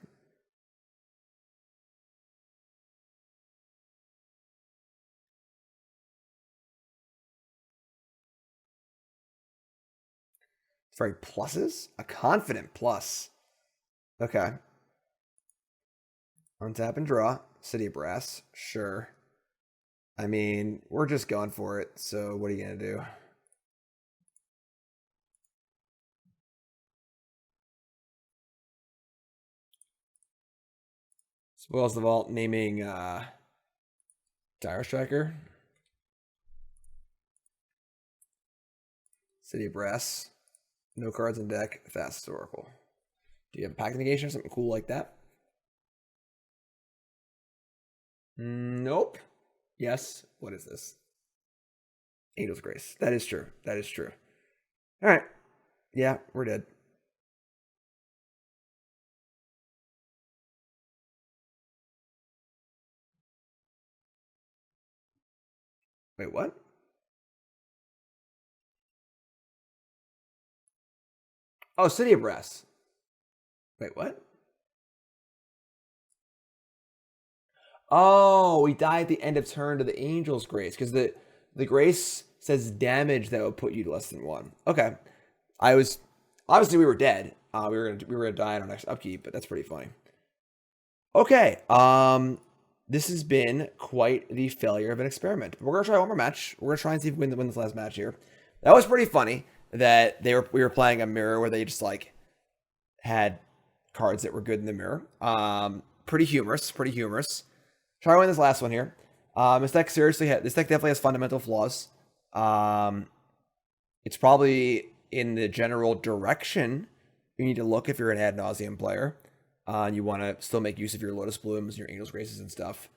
Teferi pluses? A confident plus. Okay. Untap and draw. City of Brass. Sure. I mean, we're just going for it, so what are you going to do? Spoils the vault, naming Dire Striker. City of Brass. No cards in deck. Fast Oracle. Do you have a Pact of Negation or something cool like that? Nope. Yes. What is this? Angel's Grace. That is true. That is true. All right. Yeah, we're dead. Wait, what? Oh, City of Brass. Wait, what? Oh, we die at the end of turn to the Angel's Grace because the Grace says damage that would put you to less than 1. Okay, I was obviously we were dead. We were gonna die on our next upkeep, but that's pretty funny. Okay, this has been quite the failure of an experiment. We're gonna try one more match. We're gonna try and see if we win this last match here. That was pretty funny that we were playing a mirror where they just like had cards that were good in the mirror. Pretty humorous. Pretty humorous. Try to win this last one here. This deck definitely has fundamental flaws. It's probably in the general direction you need to look if you're an Ad Nauseam player. And you want to still make use of your Lotus Blooms, your Angel's Graces and stuff.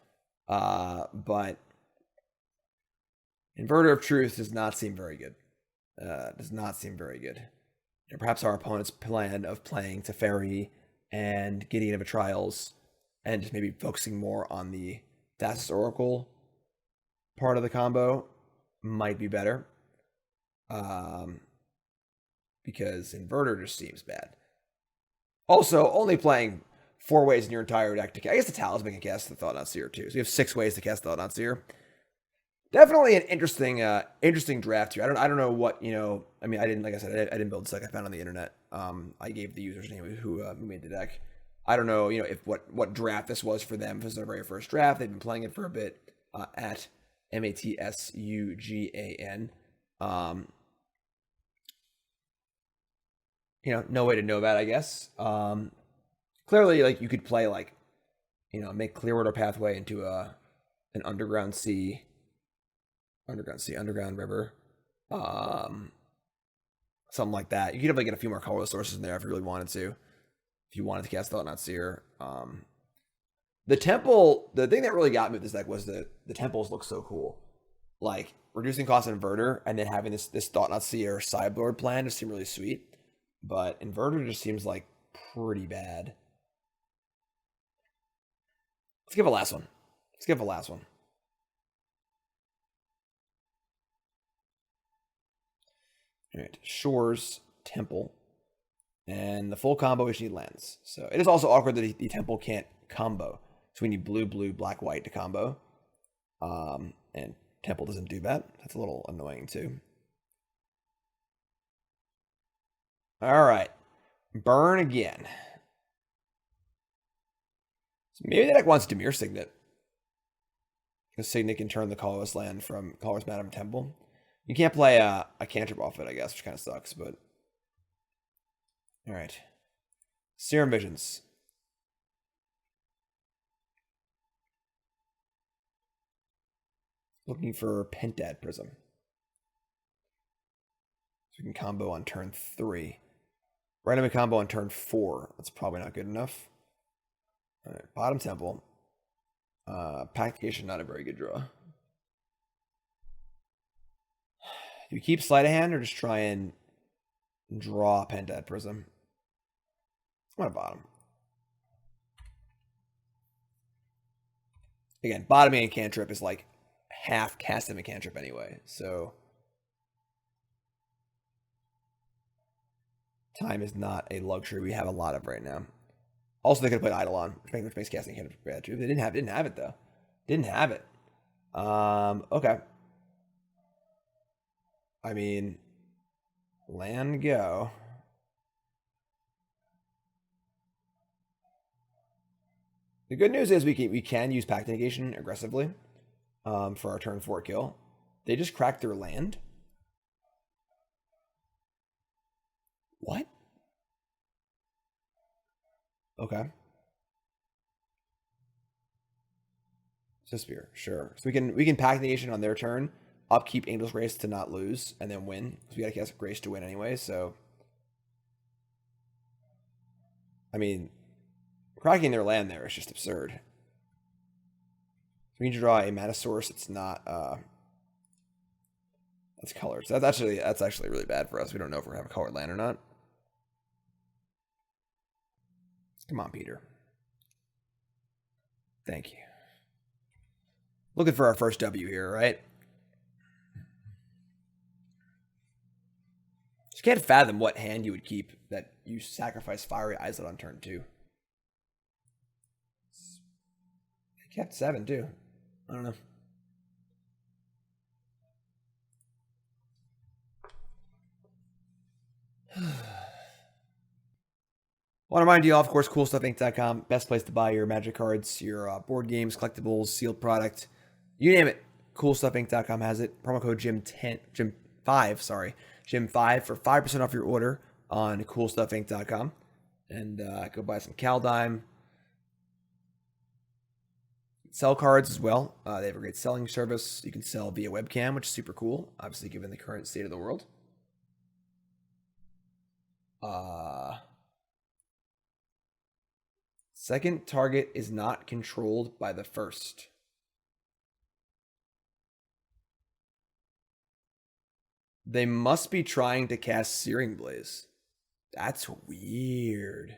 But Inverter of Truth does not seem very good. And perhaps our opponent's plan of playing Teferi and Gideon of a Trials and just maybe focusing more on the Thassa Oracle part of the combo might be better. Because Inverter just seems bad. Also, only playing 4 ways in your entire deck to cast. I guess the Talisman can cast the Thought-Knot Seer too. So you have 6 ways to cast Thought-Knot Seer. Definitely an interesting draft here. I don't know what, I mean, I didn't build this deck. I found it on the internet. I gave the user's name who made the deck. I don't know, if what draft this was for them. If this is their very first draft. They've been playing it for a bit at MATSUGAN. No way to know that, I guess. Clearly, like, you could play, like, make Clearwater Pathway into an Underground River. Something like that. You could definitely get a few more colorless sources in there if you really wanted to. If you wanted to cast Thought-Knot Seer. The temple, the thing that really got me with this deck was the temples look so cool. Like reducing cost inverter and then having this Thought-Knot Seer sideboard plan just seemed really sweet. But inverter just seems like pretty bad. Let's give a last one. Let's give a last one. All right, Shores, Temple, and the full combo is need lands. So it is also awkward that the Temple can't combo. So we need blue, blue, black, white to combo. And Temple doesn't do that. That's a little annoying too. All right, burn again. So maybe the deck wants Dimir Signet. Because Signet can turn the colorless land from colorless Madam Temple. You can't play a cantrip off it, I guess, which kind of sucks, but... Alright. Serum Visions. Looking for Pentad Prism. So we can combo on turn 3. Random combo on turn 4. That's probably not good enough. Alright, bottom Temple. Pact of Negation, not a very good draw. Do we keep Sleight of Hand or just try and draw Pentad Prism? I'm on bottom. Again, bottoming a cantrip is like half casting a cantrip anyway, so time is not a luxury we have a lot of right now. Also, they could have played Eidolon, which makes casting cantrip bad too. They didn't have it though. Didn't have it. Okay. I mean, land go. The good news is we can use Pact of Negation aggressively for our turn 4 kill. They just cracked their land. What? Okay. Spear, sure. So we can Pact of Negation on their turn, upkeep Angel's Grace to not lose, and then win. Because we gotta cast Grace to win anyway, so I mean, cracking their land there is just absurd. So we need to draw a mana source. It's not that's colored. So that's actually really bad for us. We don't know if we're gonna have a colored land or not. Come on, Peter. Thank you. Looking for our first W here, right? Just can't fathom what hand you would keep that you sacrifice Fiery Islet on turn 2. I kept 7 too. I don't know. Want to remind you all, of course, CoolStuffInc.com, best place to buy your Magic cards, your board games, collectibles, sealed product, you name it. CoolStuffInc.com has it. Promo code Jim5 for 5% off your order on CoolStuffInc.com, and go buy some Kaldheim. Sell cards as well. They have a great selling service. You can sell via webcam, which is super cool, obviously given the current state of the world. Second target is not controlled by the first. They must be trying to cast Searing Blaze. That's weird.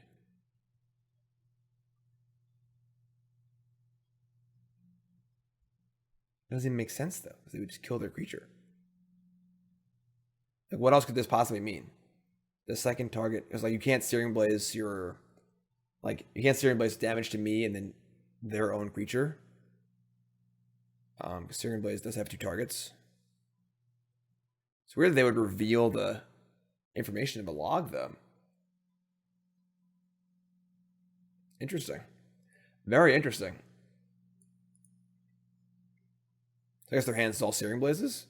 It doesn't even make sense though, because they would just kill their creature. Like, what else could this possibly mean? The second target is like you can't Searing Blaze your... Like, you can't Searing Blaze damage to me and then their own creature. Because Searing Blaze does have 2 targets. It's weird that they would reveal the information of a log, though. Interesting. Very interesting. I guess their hands is all Searing Blazes?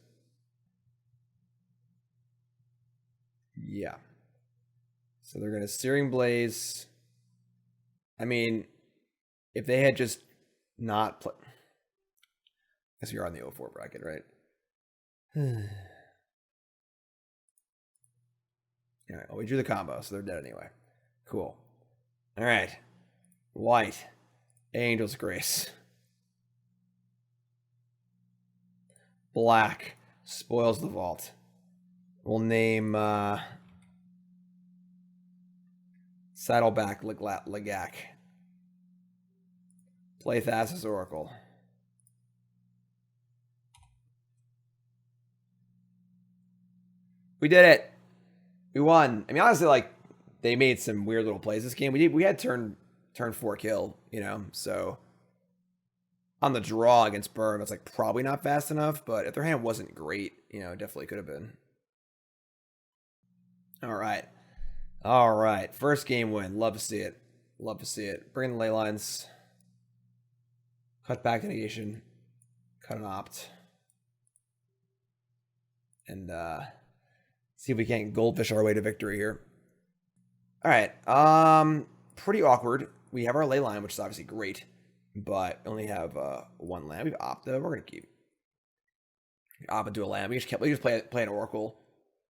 Yeah. So they're going to Searing Blaze... I mean, if they had just not played... I guess you're on the 04 bracket, right? Alright, well, we drew the combo, so they're dead anyway. Cool. Alright. White. Angel's Grace. Black spoils the vault. We'll name Saddleback Legak. Play Thassa's Oracle. We did it. We won. I mean, honestly, like, they made some weird little plays this game. We had turn 4 kill, you know, so on the draw against Burn, it's like probably not fast enough, but if their hand wasn't great, you know, it definitely could have been. All right. All right. First game win. Love to see it. Love to see it. Bring in the ley lines. Cut Pact of Negation. Cut an opt. And see if we can't goldfish our way to victory here. All right. Pretty awkward. We have our ley line, which is obviously great, but only have one land. We've opted. We're gonna keep opt into a land. We just play an Oracle,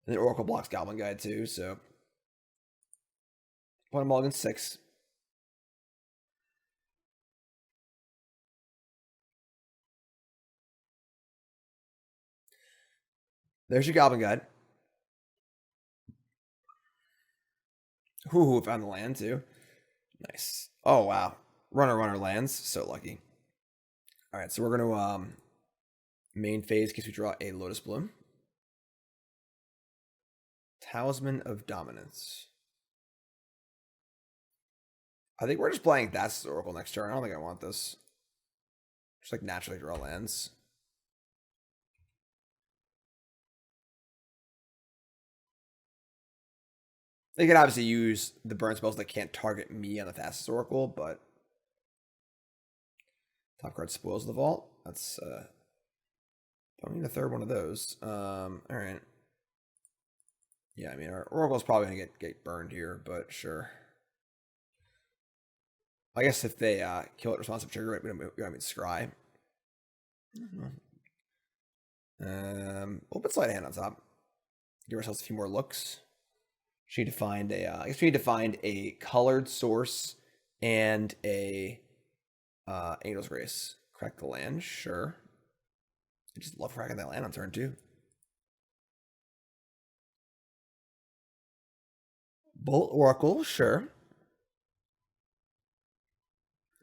and then Oracle blocks Goblin Guide too. So put them all against 6. There's your Goblin Guide. Ooh, found the land too. Nice. Oh wow, runner lands. So lucky. All right, so we're gonna main phase in case we draw a Lotus Bloom. Talisman of Dominance. I think we're just playing Thassa's Oracle next turn. I don't think I want this. Just like naturally draw lands. They could obviously use the burn spells that can't target me on the Thassa's Oracle, but top card spoils the vault. That's don't need a third one of those. All right. Yeah, I mean our Oracle's probably gonna get burned here, but sure. I guess if they kill it responsive trigger, we don't need Scry. We'll put Sleight of Hand on top. Give ourselves a few more looks. We need to find a. I guess we need to find a colored source and a Angel's Grace. Crack the land, sure. I just love cracking that land on turn 2. Bolt Oracle, sure.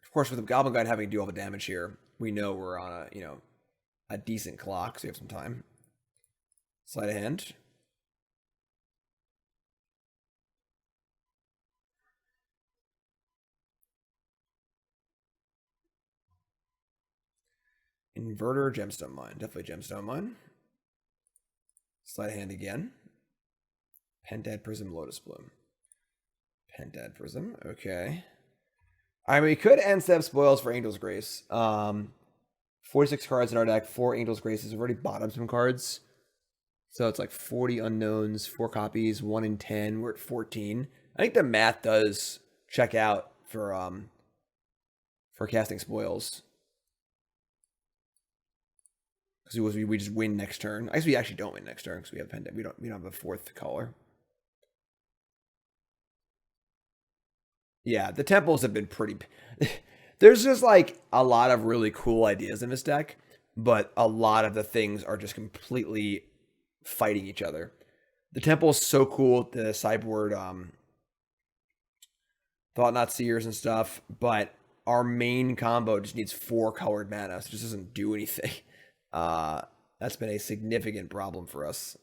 Of course, with the Goblin Guide having to do all the damage here, we know we're on a decent clock, so we have some time. Sleight of Hand. Inverter, Gemstone Mine. Definitely Gemstone Mine. Sleight of Hand again. Pentad Prism, Lotus Bloom. Pentad Prism, okay. All right, we could end step spoils for Angel's Grace. 46 cards in our deck, 4 Angel's Graces. We've already bottomed some cards. So it's like 40 unknowns, 4 copies, 1 in 10. We're at 14. I think the math does check out for casting spoils. Because we just win next turn. I guess we actually don't win next turn because we have Pentad. We don't have a 4th color. Yeah, the temples have been pretty. There's just like a lot of really cool ideas in this deck, but a lot of the things are just completely fighting each other. The temple's so cool, the sideboard Thought-Knot Seers and stuff, but our main combo just needs 4 colored mana, so it just doesn't do anything. That's been a significant problem for us.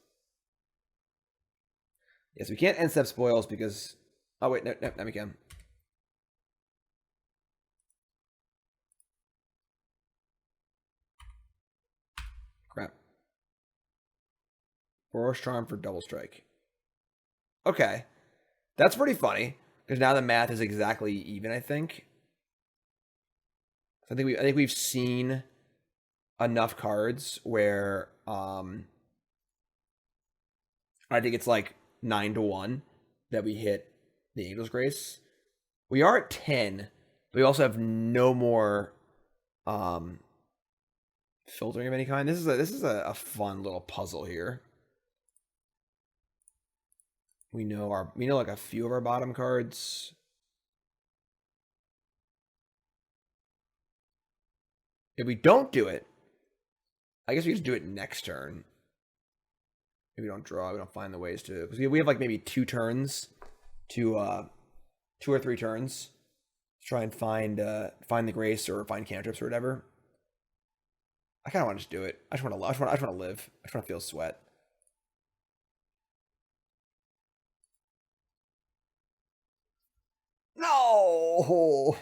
Yes, we can't end step spoils because. Oh wait, no, we can. Crap. Boros Charm for double strike. Okay, that's pretty funny because now the math is exactly even. I think we've seen enough cards where I think it's like 9-1 that we hit the Angel's Grace. We are at 10, but we also have no more filtering of any kind. This is a fun little puzzle here. We know like a few of our bottom cards. If we don't do it, I guess we just do it next turn. If we don't draw, we don't find the ways to, because we have like maybe 2 turns to 2 or 3 turns to try and find the grace or find cantrips or whatever. I kind of want to just do it. I just want to live. I just want to feel sweat. No.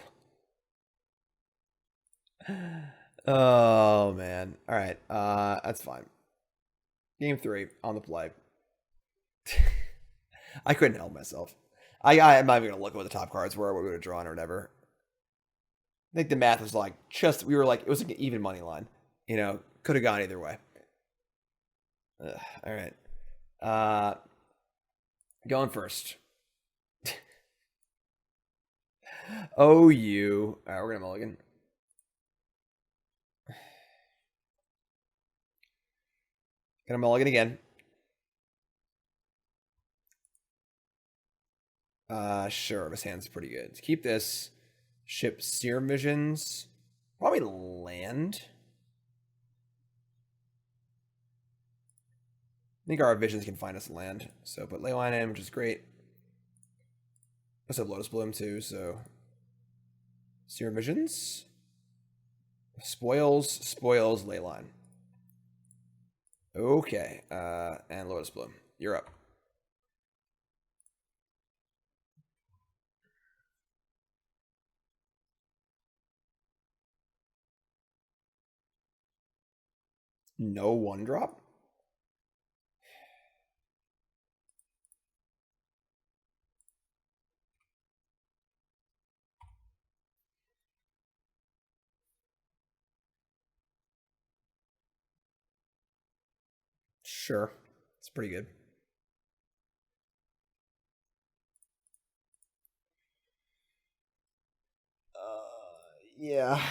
Oh man. All right. That's fine. Game 3 on the play. I couldn't help myself. I'm not even gonna look at what the top cards were, what we would have drawn or whatever. I think the math was like we were like, it was like an even money line. You know, could have gone either way. All right. Going first. Oh, you. All right, we're gonna mulligan. Gonna mulligan again. Sure, this hand's pretty good. Let's keep this. Ship Serum Visions. Probably land. I think our visions can find us land. So put Leyline in, which is great. Let's have Lotus Bloom too, so Serum Visions. Spoils, Leyline. Okay, and Lotus Bloom. You're up. No 1-drop? Sure. It's pretty good. Yeah.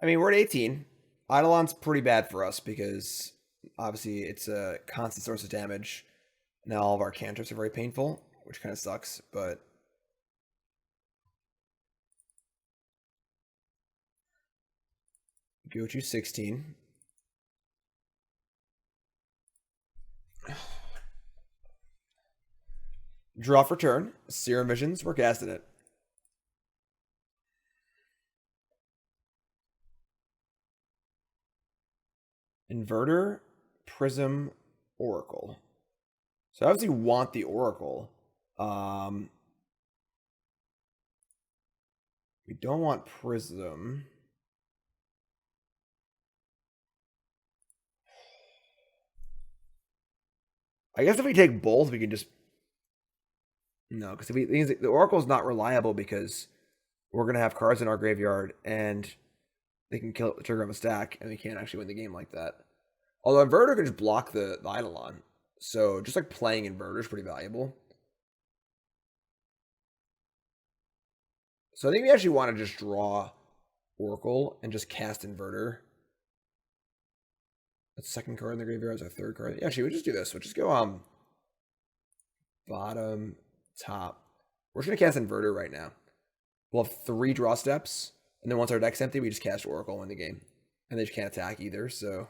I mean, we're at 18. Eidolon's pretty bad for us because obviously it's a constant source of damage. Now all of our cantrips are very painful, which kind of sucks, but go to 16. Draw for turn. Serum Visions, we're casting it. Inverter, Prism, Oracle. So I obviously want the Oracle. We don't want Prism. I guess if we take both, we can just... No, because the Oracle's not reliable because we're going to have cards in our graveyard and they can kill the trigger of a stack and we can't actually win the game like that. Although Inverter can just block the Eidolon. So just like playing Inverter is pretty valuable. So I think we actually want to just draw Oracle and just cast Inverter. That's second card in the graveyard. That's our third card. Yeah, actually, we'll just do this. We'll just go bottom, top. We're just going to cast Inverter right now. We'll have 3 draw steps. And then once our deck's empty, we just cast Oracle in the game. And they just can't attack either, so...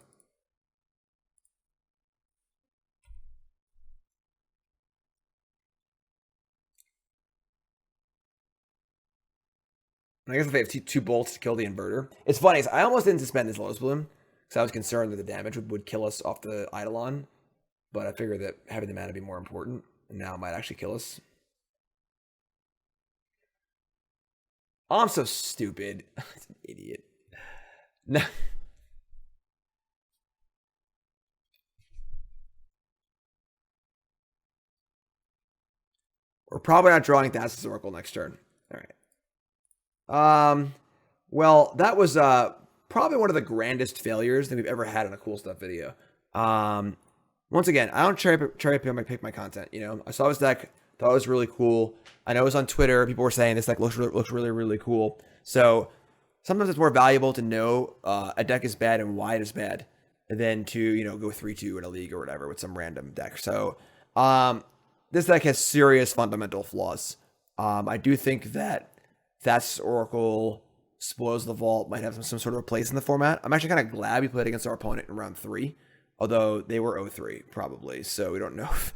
I guess if they have 2 bolts to kill the Inverter. It's funny, I almost didn't suspend this Lotus Bloom. Because I was concerned that the damage would kill us off the Eidolon. But I figured that having the mana be more important. And now it might actually kill us. Oh, I'm so stupid. I'm an idiot. No. We're probably not drawing Thassa's Oracle next turn. All right. Well, that was probably one of the grandest failures that we've ever had in a cool stuff video. Once again, I don't cherry pick my content. You know, I saw this deck, thought it was really cool. I know it was on Twitter. People were saying this deck looks really cool. So sometimes it's more valuable to know a deck is bad and why it is bad than to, you know, go 3-2 in a league or whatever with some random deck. So this deck has serious fundamental flaws. I do think that Thassa's Oracle, Spoils the Vault might have some sort of place in the format. I'm actually kind of glad we played against our opponent in round 3, although they were 0-3 probably, so we don't know if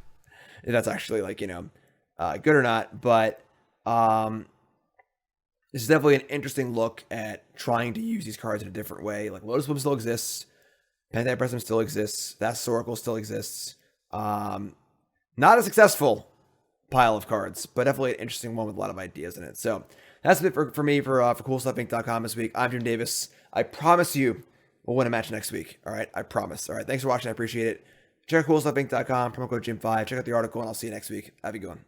that's actually like, good or not. But this is definitely an interesting look at trying to use these cards in a different way. Like Lotus Bloom still exists, Pentad Prism still exists, Thassa's Oracle still exists. Not a successful pile of cards, but definitely an interesting one with a lot of ideas in it. So that's it for me for CoolStuffInc.com this week. I'm Jim Davis. I promise you we'll win a match next week. All right, I promise. All right, thanks for watching. I appreciate it. Check out CoolStuffInc.com, promo code Jim5. Check out the article, and I'll see you next week. Have a good one.